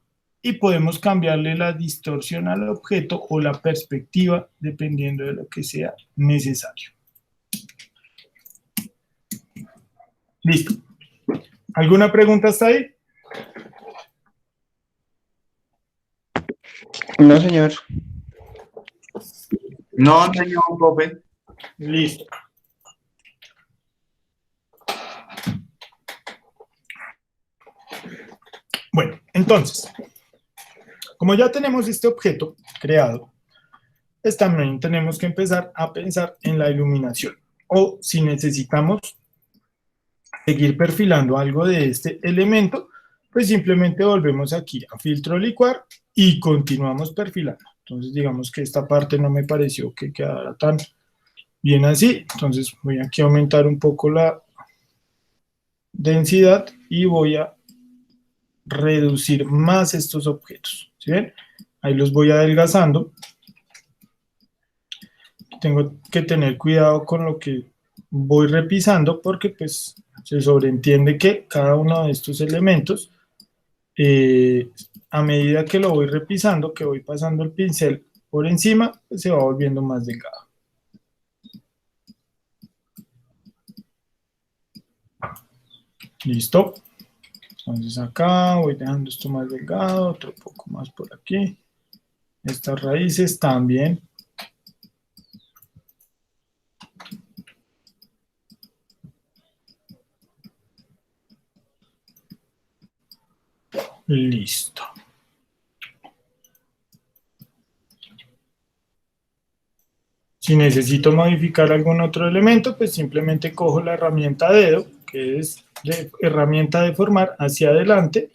y podemos cambiarle la distorsión al objeto o la perspectiva dependiendo de lo que sea necesario. Listo. ¿Alguna pregunta hasta ahí? No, señor. No, señor profe. Listo. Bueno, entonces, como ya tenemos este objeto creado, pues también tenemos que empezar a pensar en la iluminación. O si necesitamos seguir perfilando algo de este elemento, pues simplemente volvemos aquí a filtro licuar y continuamos perfilando. Entonces digamos que esta parte no me pareció que quedara tan bien así, entonces voy aquí a aumentar un poco la densidad y voy a reducir más estos objetos, ¿sí ven? Ahí los voy adelgazando. Tengo que tener cuidado con lo que voy repisando porque pues se sobreentiende que cada uno de estos elementos, a medida que lo voy repisando, que voy pasando el pincel por encima, pues se va volviendo más delgado. Listo. Entonces acá voy dejando esto más delgado, otro poco más por aquí. Estas raíces también. Listo. Si necesito modificar algún otro elemento, pues simplemente cojo la herramienta dedo, que es herramienta de formar hacia adelante,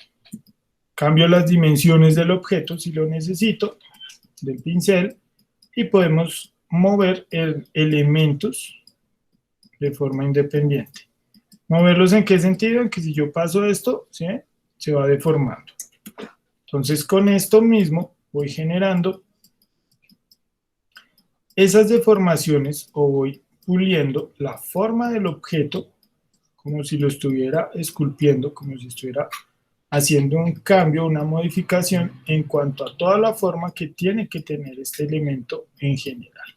cambio las dimensiones del objeto si lo necesito, del pincel, y podemos mover elementos de forma independiente. ¿Moverlos en qué sentido? En que si yo paso esto, ¿sí?, se va deformando. Entonces con esto mismo voy generando esas deformaciones o voy puliendo la forma del objeto como si lo estuviera esculpiendo, como si estuviera haciendo un cambio, una modificación en cuanto a toda la forma que tiene que tener este elemento en general.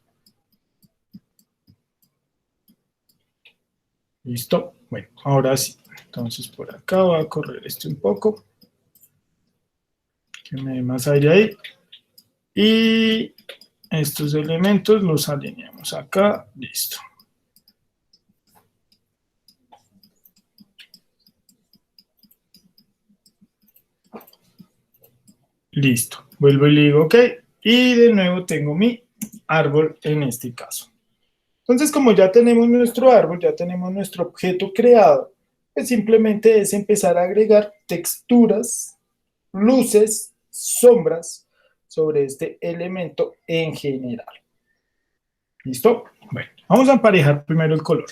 ¿Listo? Bueno, ahora sí. Entonces por acá voy a correr esto un poco, que me dé más aire ahí. Y estos elementos los alineamos acá. Listo. Listo. Vuelvo y le digo OK. Y de nuevo tengo mi árbol en este caso. Entonces, como ya tenemos nuestro árbol, ya tenemos nuestro objeto creado, pues simplemente es empezar a agregar texturas, luces, sombras sobre este elemento en general. ¿Listo? Bueno, vamos a emparejar primero el color.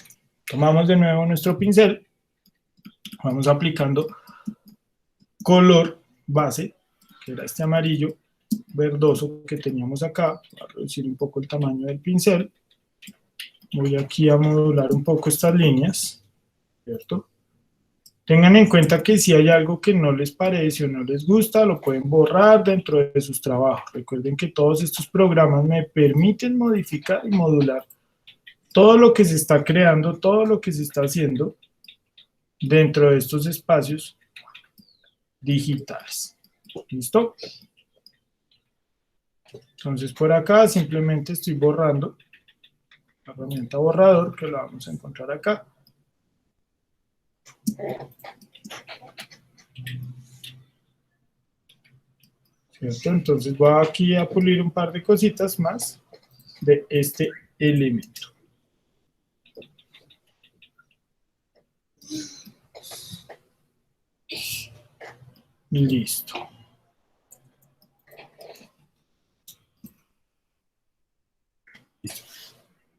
Tomamos de nuevo nuestro pincel, vamos aplicando color base, que era este amarillo verdoso que teníamos acá. Voy a reducir un poco el tamaño del pincel. Voy aquí a modular un poco estas líneas, ¿cierto? Tengan en cuenta que si hay algo que no les parece o no les gusta, lo pueden borrar dentro de sus trabajos. Recuerden que todos estos programas me permiten modificar y modular todo lo que se está creando, todo lo que se está haciendo dentro de estos espacios digitales. ¿Listo? Entonces por acá simplemente estoy borrando la herramienta borrador, que la vamos a encontrar acá. ¿Cierto? Entonces voy aquí a pulir un par de cositas más de este elemento. Listo.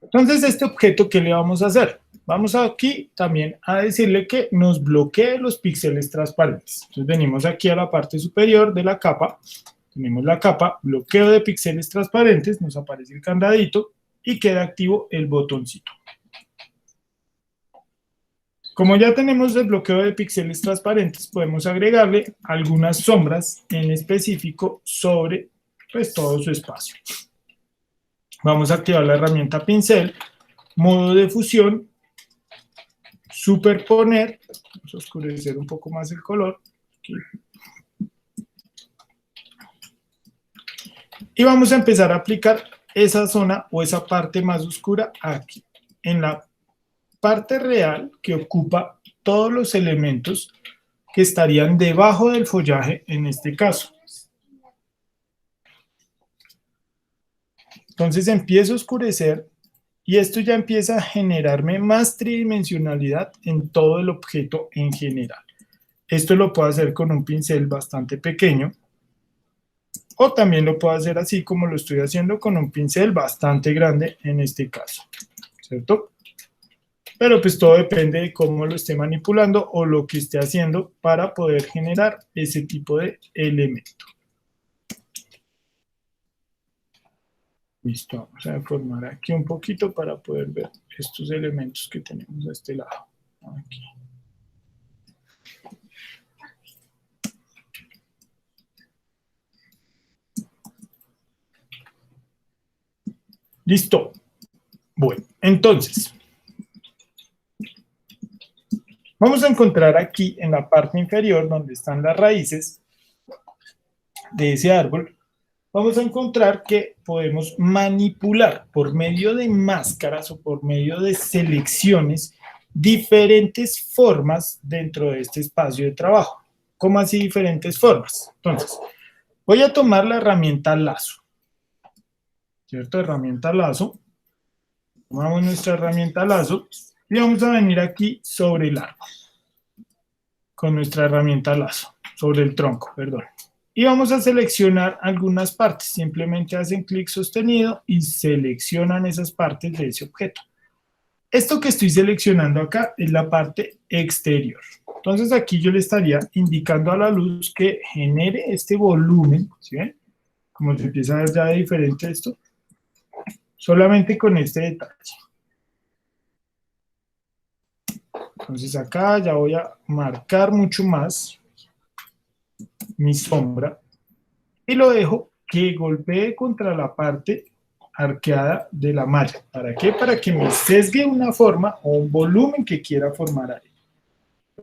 Entonces, este objeto, ¿qué le vamos a hacer? Vamos aquí también a decirle que nos bloquee los píxeles transparentes. Entonces, venimos aquí a la parte superior de la capa, tenemos la capa, bloqueo de píxeles transparentes, nos aparece el candadito y queda activo el botoncito. Como ya tenemos el bloqueo de píxeles transparentes, podemos agregarle algunas sombras en específico sobre pues, todo su espacio. Vamos a activar la herramienta pincel, modo de fusión, superponer, vamos a oscurecer un poco más el color. Aquí. Y vamos a empezar a aplicar esa zona o esa parte más oscura aquí, en la parte real que ocupa todos los elementos que estarían debajo del follaje en este caso. Entonces empiezo a oscurecer y esto ya empieza a generarme más tridimensionalidad en todo el objeto en general. Esto lo puedo hacer con un pincel bastante pequeño o también lo puedo hacer así como lo estoy haciendo con un pincel bastante grande en este caso, ¿cierto? Pero pues todo depende de cómo lo esté manipulando o lo que esté haciendo para poder generar ese tipo de elemento. Listo, vamos a deformar aquí un poquito para poder ver estos elementos que tenemos a este lado. Aquí. Listo. Bueno, entonces, vamos a encontrar aquí en la parte inferior donde están las raíces de ese árbol, vamos a encontrar que podemos manipular por medio de máscaras o por medio de selecciones diferentes formas dentro de este espacio de trabajo. ¿Cómo así diferentes formas? Entonces, voy a tomar la herramienta lazo, ¿cierto? Herramienta lazo. Tomamos nuestra herramienta lazo y vamos a venir aquí sobre el árbol con nuestra herramienta lazo, sobre el tronco, perdón. Y vamos a seleccionar algunas partes. Simplemente hacen clic sostenido y seleccionan esas partes de ese objeto. Esto que estoy seleccionando acá es la parte exterior. Entonces aquí yo le estaría indicando a la luz que genere este volumen, ¿sí ven? Como se empieza a ver ya de diferente esto, solamente con este detalle. Entonces acá ya voy a marcar mucho más mi sombra y lo dejo que golpee contra la parte arqueada de la malla. ¿Para qué? Para que me sesgue una forma o un volumen que quiera formar ahí.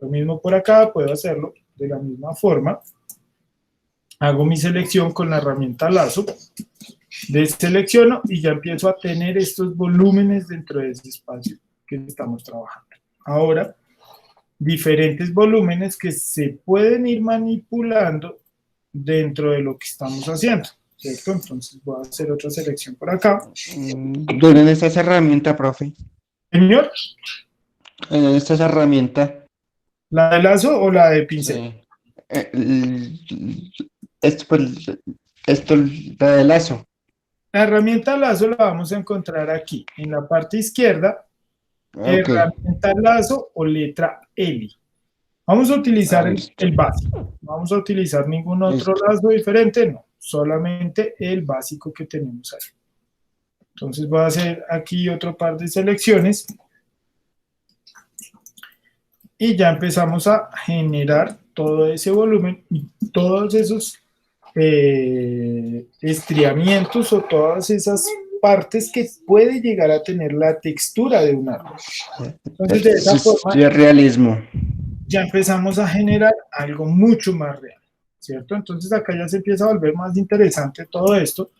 Lo mismo por acá, puedo hacerlo de la misma forma. Hago mi selección con la herramienta lazo, deselecciono y ya empiezo a tener estos volúmenes dentro de ese espacio que estamos trabajando. Ahora, diferentes volúmenes que se pueden ir manipulando dentro de lo que estamos haciendo, ¿cierto? Entonces voy a hacer otra selección por acá. ¿Dónde está esa herramienta, profe? Señor, ¿Dónde está esa herramienta? ¿la de lazo o la de pincel? Sí. Esto, pues, esto, la de lazo. La herramienta lazo la vamos a encontrar aquí, en la parte izquierda, Ok. herramienta lazo o letra L. Vamos a utilizar el básico, no vamos a utilizar ningún otro lazo diferente, no, solamente el básico que tenemos ahí. Entonces voy a hacer aquí otro par de selecciones y ya empezamos a generar todo ese volumen y todos esos estriamientos o todas esas partes que puede llegar a tener la textura de un árbol. Entonces de esa forma Sí, realismo. ya empezamos a generar algo mucho más real, ¿cierto? Entonces acá ya se empieza a volver más interesante todo esto.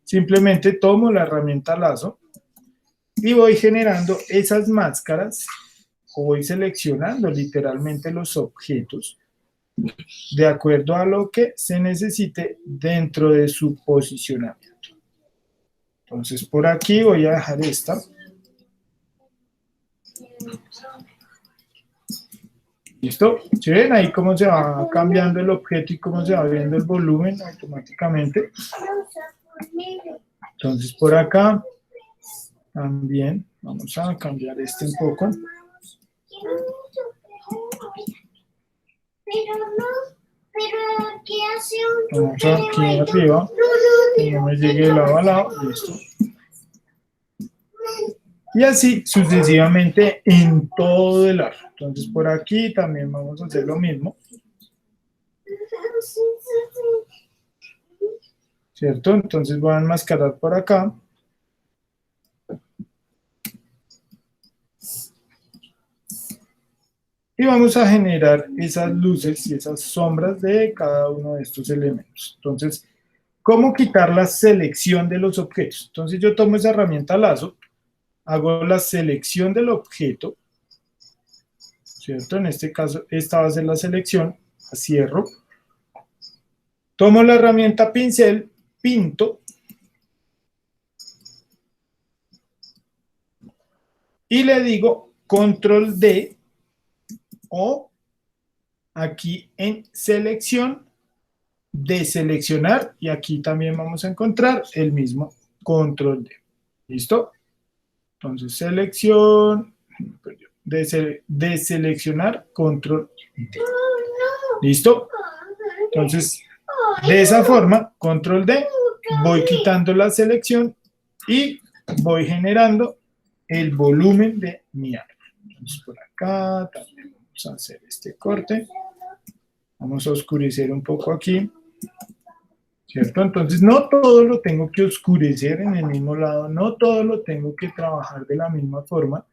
Simplemente tomo la herramienta lazo y voy generando esas máscaras o voy seleccionando literalmente los objetos de acuerdo a lo que se necesite dentro de su posicionamiento. Entonces por aquí voy a dejar esta. ¿Listo? ¿Sí ven ahí cómo se va cambiando el objeto y cómo se va viendo el volumen automáticamente? Entonces por acá también vamos a cambiar este un poco. Vamos aquí arriba, que no me llegue de lado a lado, listo. Y así sucesivamente en todo el arco. Entonces por aquí también vamos a hacer lo mismo. ¿Cierto? Entonces voy a enmascarar por acá. Y vamos a generar esas luces y esas sombras de cada uno de estos elementos. Entonces, ¿cómo quitar la selección de los objetos? Entonces yo tomo esa herramienta lazo, hago la selección del objeto, ¿cierto? En este caso, esta va a ser la selección, la cierro. Tomo la herramienta pincel, pinto, y le digo control D, o aquí en selección, deseleccionar, y aquí también vamos a encontrar el mismo control D. ¿Listo? Entonces, selección, deseleccionar, control D. ¿Listo? Entonces, de esa forma, control D, voy quitando la selección y voy generando el volumen de mi árbol. Entonces, por acá también vamos a hacer este corte. Vamos a oscurecer un poco aquí. ¿Cierto? Entonces, no todo lo tengo que oscurecer en el mismo lado, no todo lo tengo que trabajar de la misma forma,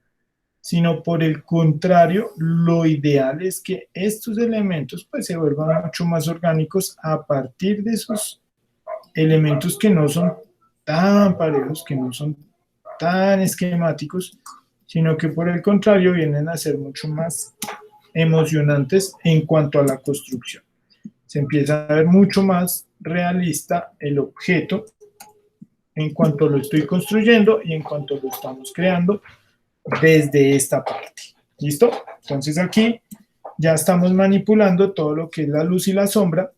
sino por el contrario, lo ideal es que estos elementos pues se vuelvan mucho más orgánicos a partir de esos elementos que no son tan parejos, que no son tan esquemáticos, sino que por el contrario vienen a ser mucho más emocionantes en cuanto a la construcción. Se empieza a ver mucho más realista el objeto en cuanto lo estoy construyendo y en cuanto lo estamos creando desde esta parte. ¿Listo? Entonces aquí ya estamos manipulando todo lo que es la luz y la sombra.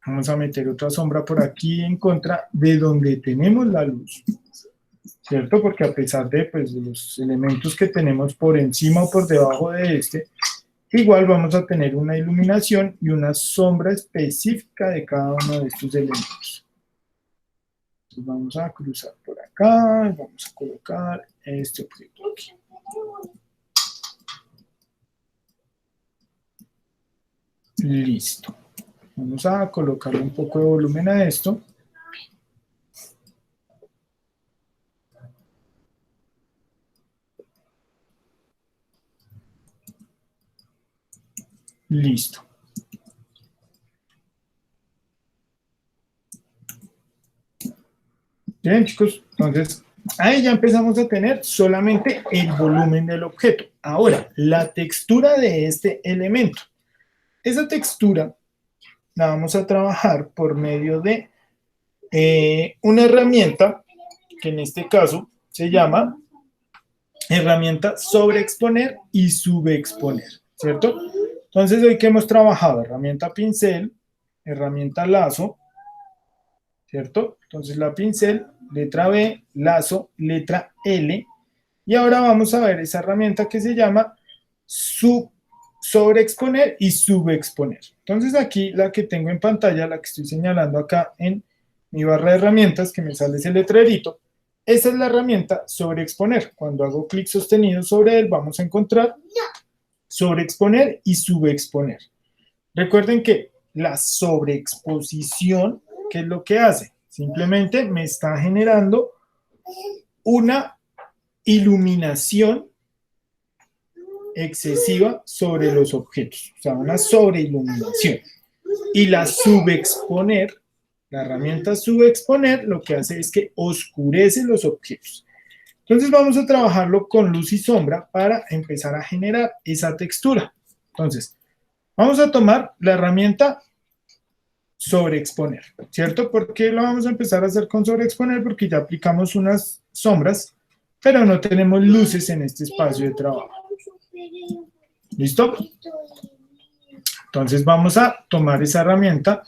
Vamos a meter otra sombra por aquí en contra de donde tenemos la luz, ¿cierto? Porque a pesar de, pues, de los elementos que tenemos por encima o por debajo de este, igual vamos a tener una iluminación y una sombra específica de cada uno de estos elementos. Entonces vamos a cruzar por acá y vamos a colocar este objeto aquí. Listo. Vamos a colocarle un poco de volumen a esto. Listo. Bien, chicos, entonces ahí ya empezamos a tener solamente el volumen del objeto. Ahora, la textura de este elemento. Esa textura la vamos a trabajar por medio de una herramienta que en este caso se llama herramienta sobreexponer y subexponer, ¿cierto? Entonces, hoy que hemos trabajado herramienta pincel, herramienta lazo, ¿cierto? Entonces, la pincel, letra B, lazo, letra L, y ahora vamos a ver esa herramienta que se llama sobreexponer y subexponer. Entonces, aquí la que tengo en pantalla, la que estoy señalando acá en mi barra de herramientas, que me sale ese letrerito, esa es la herramienta sobreexponer. Cuando hago clic sostenido sobre él, vamos a encontrar sobreexponer y subexponer. Recuerden que la sobreexposición, ¿qué es lo que hace? Simplemente me está generando una iluminación excesiva sobre los objetos, o sea, una sobreiluminación. Y la subexponer, la herramienta subexponer, lo que hace es que oscurece los objetos. Entonces vamos a trabajarlo con luz y sombra para empezar a generar esa textura. Entonces, vamos a tomar la herramienta sobreexponer, ¿cierto? ¿Por qué lo vamos a empezar a hacer con sobreexponer? Porque ya aplicamos unas sombras, pero no tenemos luces en este espacio de trabajo. ¿Listo? Entonces vamos a tomar esa herramienta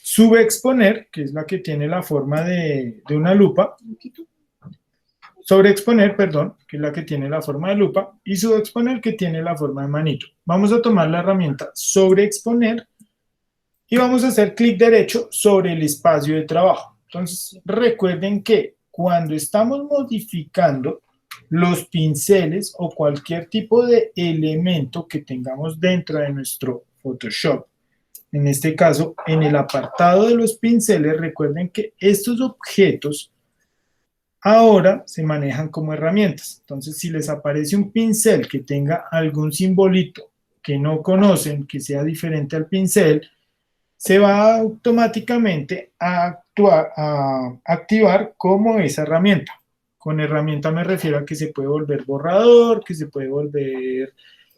subexponer, que es la que tiene la forma de una lupa, sobreexponer, perdón, que es la que tiene la forma de lupa, y subexponer, que tiene la forma de manito. Vamos a tomar la herramienta sobreexponer y vamos a hacer clic derecho sobre el espacio de trabajo. Entonces, recuerden que cuando estamos modificando los pinceles o cualquier tipo de elemento que tengamos dentro de nuestro Photoshop. En este caso, en el apartado de los pinceles, recuerden que estos objetos ahora se manejan como herramientas. Entonces, si les aparece un pincel que tenga algún simbolito que no conocen, que sea diferente al pincel, se va automáticamente a activar como esa herramienta. Con herramienta me refiero a que se puede volver borrador, que se puede volver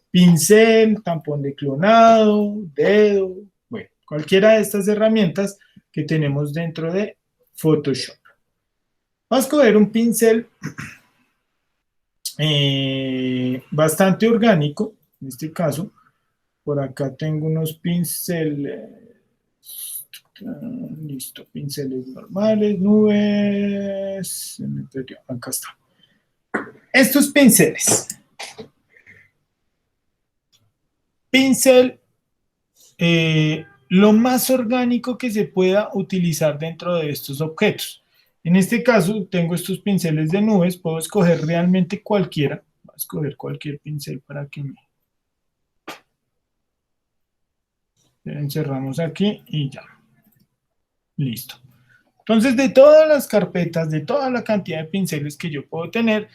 pincel, tampón de clonado, dedo, bueno, cualquiera de estas herramientas que tenemos dentro de Photoshop. Vamos a coger un pincel bastante orgánico, en este caso. Por acá tengo unos pinceles, listo, pinceles normales, nubes, se me perdió, acá está. Estos pinceles. Pincel, lo más orgánico que se pueda utilizar dentro de estos objetos. En este caso, tengo estos pinceles de nubes, puedo escoger realmente cualquiera. Voy a escoger cualquier pincel para que me... Encerramos aquí y ya. Listo. Entonces, de todas las carpetas, de toda la cantidad de pinceles que yo puedo tener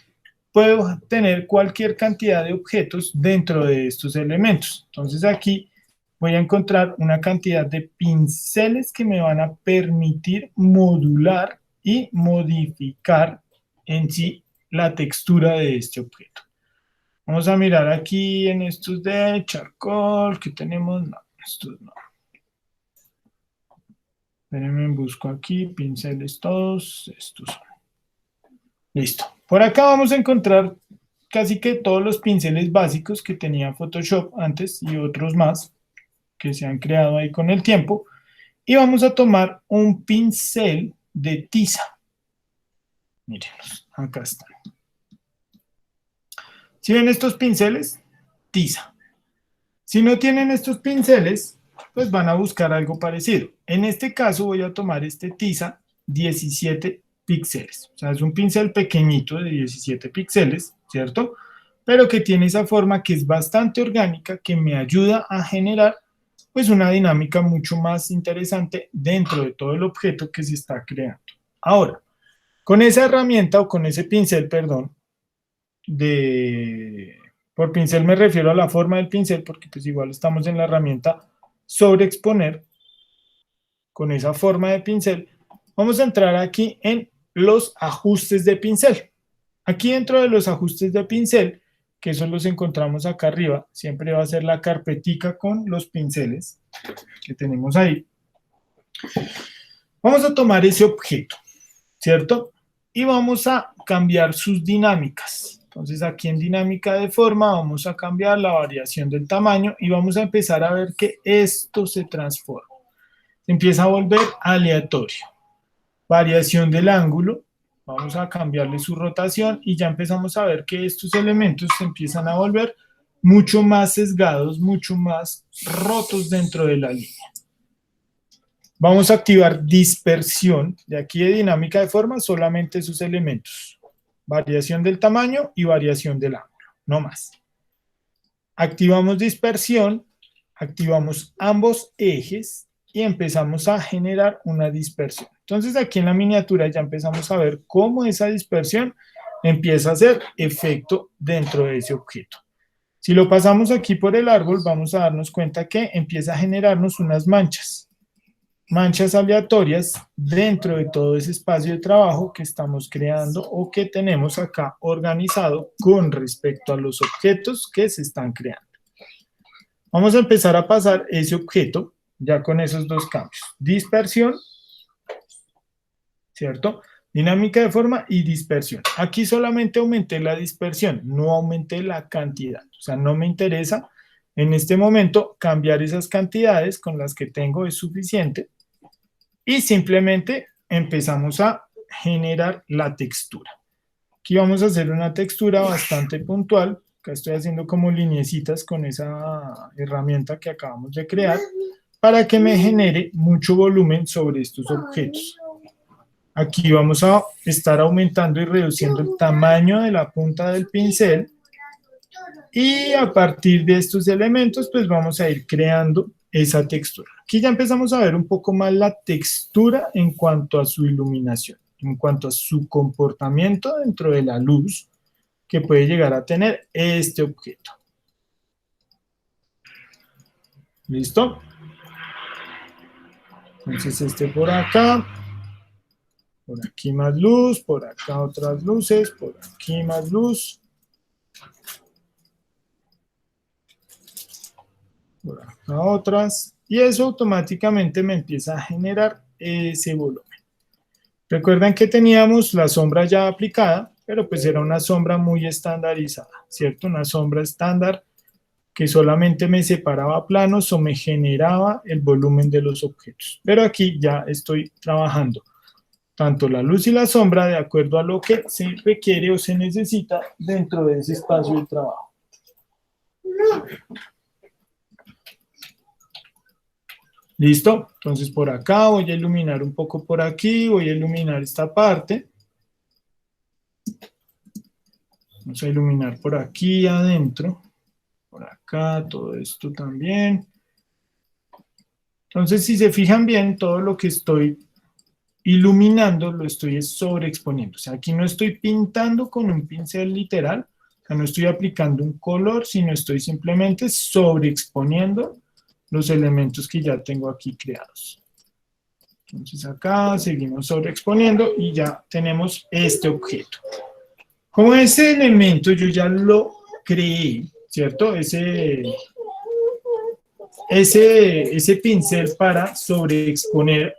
cualquier cantidad de objetos dentro de estos elementos. Entonces, aquí voy a encontrar una cantidad de pinceles que me van a permitir modular y modificar en sí la textura de este objeto. Vamos a mirar aquí en estos de charcoal que tenemos. No, estos no. Espérenme, busco aquí, pinceles todos, estos son. Listo. Por acá vamos a encontrar casi que todos los pinceles básicos que tenía Photoshop antes y otros más que se han creado ahí con el tiempo. Y vamos a tomar un pincel de tiza. Mírenlos, acá están. ¿Sí ven estos pinceles? Tiza. Si no tienen estos pinceles, pues van a buscar algo parecido. En este caso voy a tomar este tiza 17 píxeles. O sea, es un pincel pequeñito de 17 píxeles, ¿cierto? Pero que tiene esa forma que es bastante orgánica, que me ayuda a generar pues una dinámica mucho más interesante dentro de todo el objeto que se está creando. Ahora, con esa herramienta o con ese pincel, perdón, por pincel me refiero a la forma del pincel, porque pues igual estamos en la herramienta sobreexponer, con esa forma de pincel, vamos a entrar aquí en los ajustes de pincel. Aquí dentro de los ajustes de pincel, que esos los encontramos acá arriba, siempre va a ser la carpetica con los pinceles que tenemos ahí. Vamos a tomar ese objeto, ¿cierto? Y vamos a cambiar sus dinámicas. Entonces aquí en dinámica de forma vamos a cambiar la variación del tamaño y vamos a empezar a ver que esto se transforma. Se empieza a volver aleatorio. Variación del ángulo. Vamos a cambiarle su rotación y ya empezamos a ver que estos elementos se empiezan a volver mucho más sesgados, mucho más rotos dentro de la línea. Vamos a activar dispersión. De aquí de dinámica de forma, solamente esos elementos. Variación del tamaño y variación del ángulo, no más. Activamos dispersión, activamos ambos ejes y empezamos a generar una dispersión. Entonces aquí en la miniatura ya empezamos a ver cómo esa dispersión empieza a hacer efecto dentro de ese objeto. Si lo pasamos aquí por el árbol, vamos a darnos cuenta que empieza a generarnos unas manchas. Manchas aleatorias dentro de todo ese espacio de trabajo que estamos creando o que tenemos acá organizado con respecto a los objetos que se están creando. Vamos a empezar a pasar ese objeto ya con esos dos cambios. Dispersión, ¿cierto? Dinámica de forma y dispersión. Aquí solamente aumenté la dispersión, no aumenté la cantidad. O sea, no me interesa en este momento cambiar esas cantidades, con las que tengo es suficiente. Y simplemente empezamos a generar la textura. Aquí vamos a hacer una textura bastante puntual. Acá estoy haciendo como lineecitas con esa herramienta que acabamos de crear para que me genere mucho volumen sobre estos objetos. Aquí vamos a estar aumentando y reduciendo el tamaño de la punta del pincel. Y a partir de estos elementos, pues vamos a ir creando esa textura. Aquí ya empezamos a ver un poco más la textura en cuanto a su iluminación, en cuanto a su comportamiento dentro de la luz que puede llegar a tener este objeto. ¿Listo? Entonces este por acá, por aquí más luz, por acá otras luces, por aquí más luz. Por acá otras, y eso automáticamente me empieza a generar ese volumen. Recuerden que teníamos la sombra ya aplicada, pero pues era una sombra muy estandarizada, ¿cierto? Una sombra estándar que solamente me separaba planos o me generaba el volumen de los objetos. Pero aquí ya estoy trabajando tanto la luz y la sombra de acuerdo a lo que se requiere o se necesita dentro de ese espacio de trabajo. ¿Listo? Entonces por acá voy a iluminar un poco por aquí, voy a iluminar esta parte. Vamos a iluminar por aquí adentro, por acá, todo esto también. Entonces si se fijan bien, todo lo que estoy iluminando lo estoy sobreexponiendo. O sea, aquí no estoy pintando con un pincel literal, o sea, no estoy aplicando un color, sino estoy simplemente sobreexponiendo los elementos que ya tengo aquí creados. Entonces acá seguimos sobreexponiendo y ya tenemos este objeto. Como ese elemento yo ya lo creé, ¿cierto? Ese pincel para sobreexponer,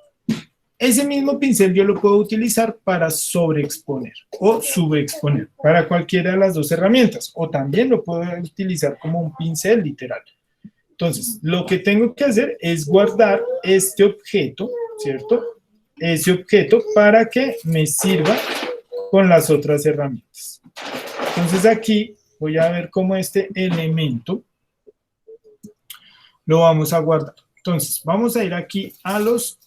ese mismo pincel yo lo puedo utilizar para sobreexponer o subexponer, para cualquiera de las dos herramientas, o también lo puedo utilizar como un pincel literal. Entonces, lo que tengo que hacer es guardar este objeto, ¿cierto? Ese objeto para que me sirva con las otras herramientas. Entonces aquí voy a ver cómo este elemento lo vamos a guardar. Entonces, vamos a ir aquí a los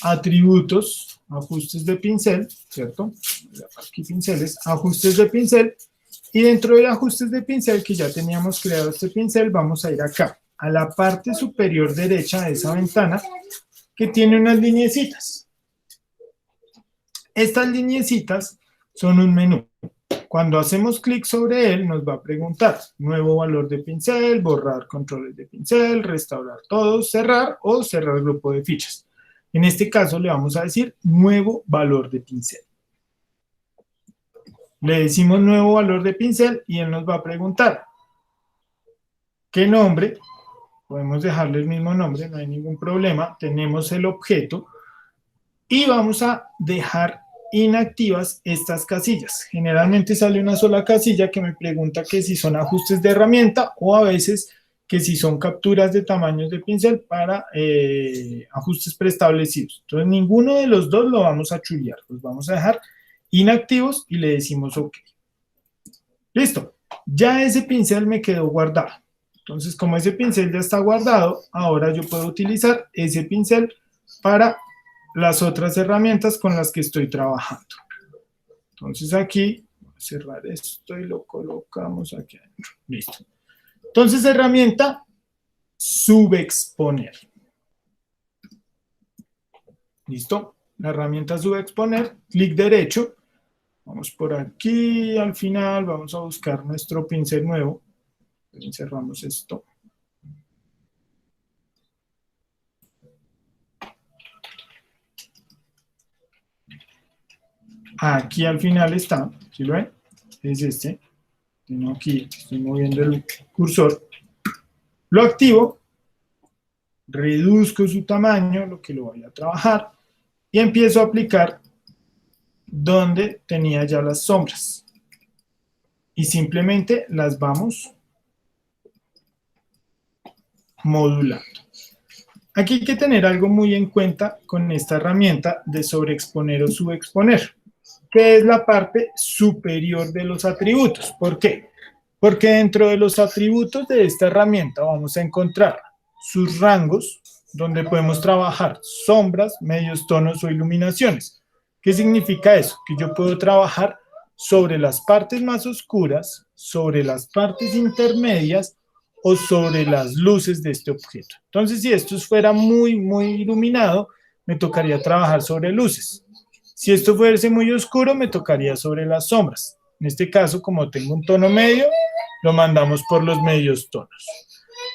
atributos, ajustes de pincel, ¿cierto? Aquí pinceles, ajustes de pincel. Y dentro de ajustes de pincel, que ya teníamos creado este pincel, vamos a ir acá, a la parte superior derecha de esa ventana, que tiene unas lineecitas. Estas lineecitas son un menú. Cuando hacemos clic sobre él, nos va a preguntar, nuevo valor de pincel, borrar controles de pincel, restaurar todos, cerrar o cerrar grupo de fichas. En este caso le vamos a decir nuevo valor de pincel. Le decimos nuevo valor de pincel y él nos va a preguntar qué nombre, podemos dejarle el mismo nombre, no hay ningún problema, tenemos el objeto y vamos a dejar inactivas estas casillas. Generalmente sale una sola casilla que me pregunta que si son ajustes de herramienta o a veces que si son capturas de tamaños de pincel para ajustes preestablecidos. Entonces ninguno de los dos lo vamos a chulear, los vamos a dejar inactivos y le decimos OK. Listo, ya ese pincel me quedó guardado. Entonces, como ese pincel ya está guardado, ahora yo puedo utilizar ese pincel para las otras herramientas con las que estoy trabajando. Entonces aquí, voy a cerrar esto y lo colocamos aquí adentro. Listo. Entonces, herramienta subexponer. ¿Listo? La herramienta subexponer, clic derecho. Vamos por aquí al final, vamos a buscar nuestro pincel nuevo. Cerramos esto. Aquí al final está, ¿sí lo ven? Es este. Tengo aquí, estoy moviendo el cursor. Lo activo, reduzco su tamaño, lo que lo voy a trabajar, y empiezo a aplicar donde tenía ya las sombras. Y simplemente las vamos modulando. Aquí hay que tener algo muy en cuenta con esta herramienta de sobreexponer o subexponer, que es la parte superior de los atributos. ¿Por qué? Porque dentro de los atributos de esta herramienta vamos a encontrar sus rangos, donde podemos trabajar sombras, medios tonos o iluminaciones. ¿Qué significa eso? Que yo puedo trabajar sobre las partes más oscuras, sobre las partes intermedias o sobre las luces de este objeto. Entonces, si esto fuera muy iluminado, me tocaría trabajar sobre luces. Si esto fuese muy oscuro, me tocaría sobre las sombras. En este caso, como tengo un tono medio, lo mandamos por los medios tonos.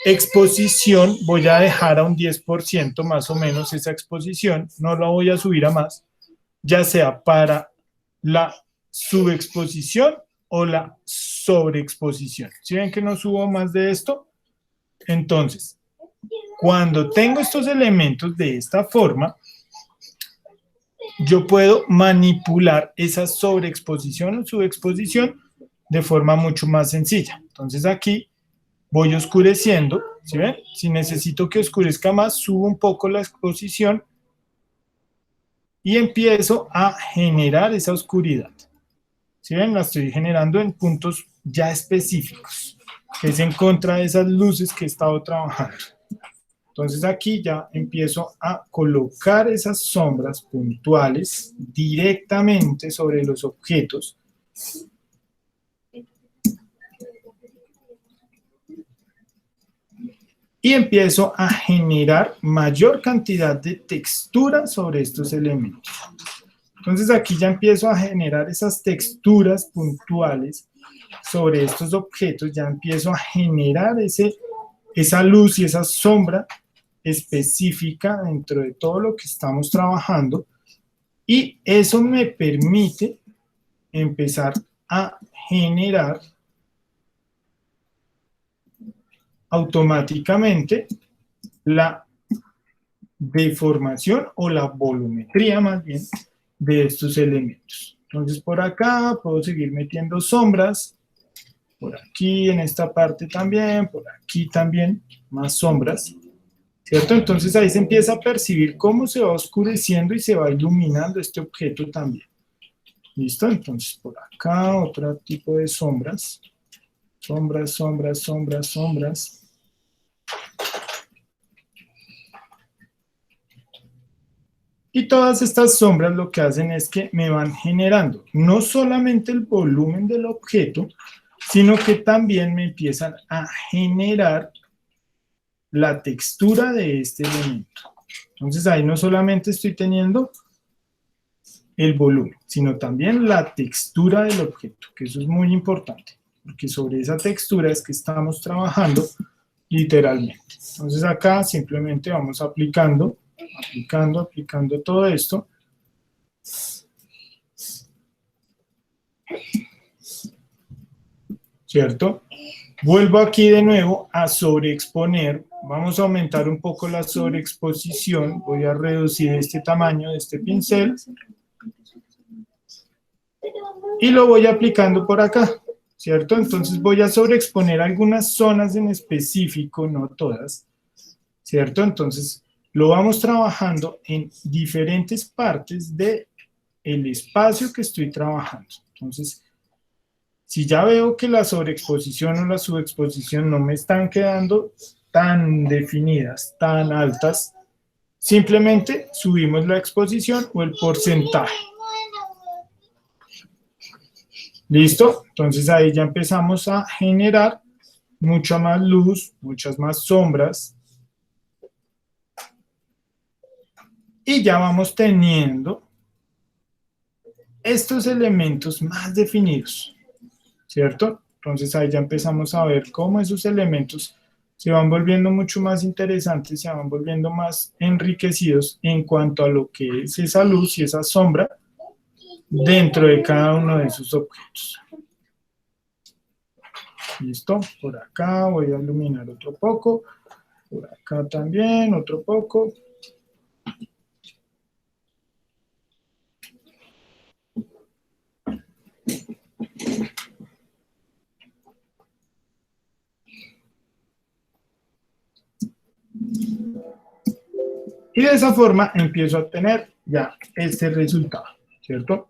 Exposición, voy a dejar a un 10% más o menos esa exposición, no la voy a subir a más, ya sea para la subexposición o la sobreexposición. ¿Sí ven que no subo más de esto? Entonces, cuando tengo estos elementos de esta forma, yo puedo manipular esa sobreexposición o subexposición de forma mucho más sencilla. Entonces aquí voy oscureciendo, ¿sí ven? Si necesito que oscurezca más, subo un poco la exposición y empiezo a generar esa oscuridad. ¿Sí ven? La estoy generando en puntos ya específicos, que es en contra de esas luces que he estado trabajando. Entonces aquí ya empiezo a colocar esas sombras puntuales directamente sobre los objetos. Y empiezo a generar mayor cantidad de textura sobre estos elementos. Entonces aquí ya empiezo a generar esas texturas puntuales sobre estos objetos, ya empiezo a generar esa luz y esa sombra específica dentro de todo lo que estamos trabajando, y eso me permite empezar a generar automáticamente la deformación o la volumetría más bien de estos elementos. Entonces por acá puedo seguir metiendo sombras, por aquí en esta parte también, por aquí también más sombras, ¿cierto? Entonces ahí se empieza a percibir cómo se va oscureciendo y se va iluminando este objeto también. ¿Listo? Entonces por acá otro tipo de sombras. Sombras, sombras, sombras, sombras. Y todas estas sombras lo que hacen es que me van generando no solamente el volumen del objeto, sino que también me empiezan a generar la textura de este elemento. Entonces ahí no solamente estoy teniendo el volumen, sino también la textura del objeto, que eso es muy importante, porque sobre esa textura es que estamos trabajando literalmente. Entonces acá simplemente vamos aplicando todo esto. ¿Cierto? Vuelvo aquí de nuevo a sobreexponer. Vamos a aumentar un poco la sobreexposición. Voy a reducir este tamaño de este pincel. Y lo voy aplicando por acá, ¿cierto? Entonces voy a sobreexponer algunas zonas en específico, no todas, ¿cierto? Entonces lo vamos trabajando en diferentes partes del espacio que estoy trabajando. Entonces, si ya veo que la sobreexposición o la subexposición no me están quedando tan definidas, tan altas, simplemente subimos la exposición o el porcentaje. ¿Listo? Entonces ahí ya empezamos a generar mucha más luz, muchas más sombras. Y ya vamos teniendo estos elementos más definidos, ¿cierto? Entonces ahí ya empezamos a ver cómo esos elementos se van volviendo mucho más interesantes, se van volviendo más enriquecidos en cuanto a lo que es esa luz y esa sombra dentro de cada uno de esos objetos. ¿Listo? Por acá voy a iluminar otro poco, por acá también otro poco. Y de esa forma empiezo a tener ya este resultado, ¿cierto?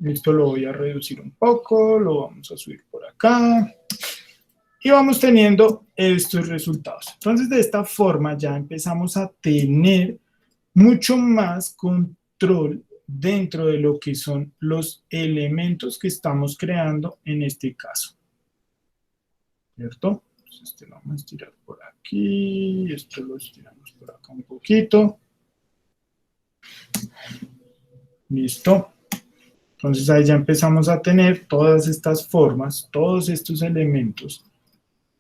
Esto lo voy a reducir un poco, lo vamos a subir por acá. Y vamos teniendo estos resultados. Entonces, de esta forma ya empezamos a tener mucho más control dentro de lo que son los elementos que estamos creando en este caso. ¿Cierto? Entonces, este lo vamos a estirar por aquí, esto lo estiramos por acá un poquito. Listo. Entonces ahí ya empezamos a tener todas estas formas, todos estos elementos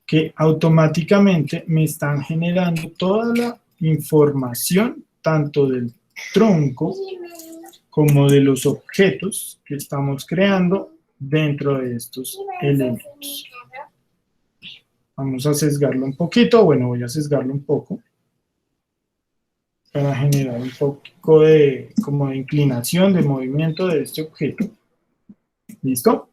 que automáticamente me están generando toda la información, tanto del tronco como de los objetos que estamos creando dentro de estos elementos. Vamos a sesgarlo un poquito, bueno, voy a sesgarlo un poco para generar un poco de, como de inclinación, de movimiento de este objeto. ¿Listo?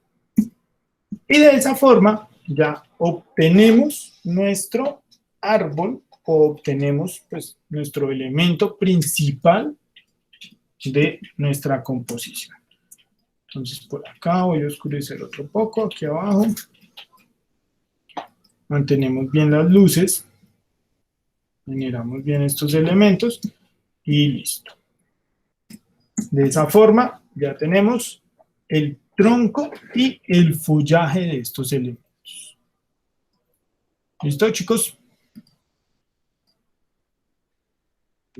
Y de esa forma ya obtenemos nuestro árbol o obtenemos pues nuestro elemento principal de nuestra composición. Entonces por acá voy a oscurecer otro poco, aquí abajo. Mantenemos bien las luces. Generamos bien estos elementos y listo. De esa forma ya tenemos el tronco y el follaje de estos elementos. ¿Listo, chicos?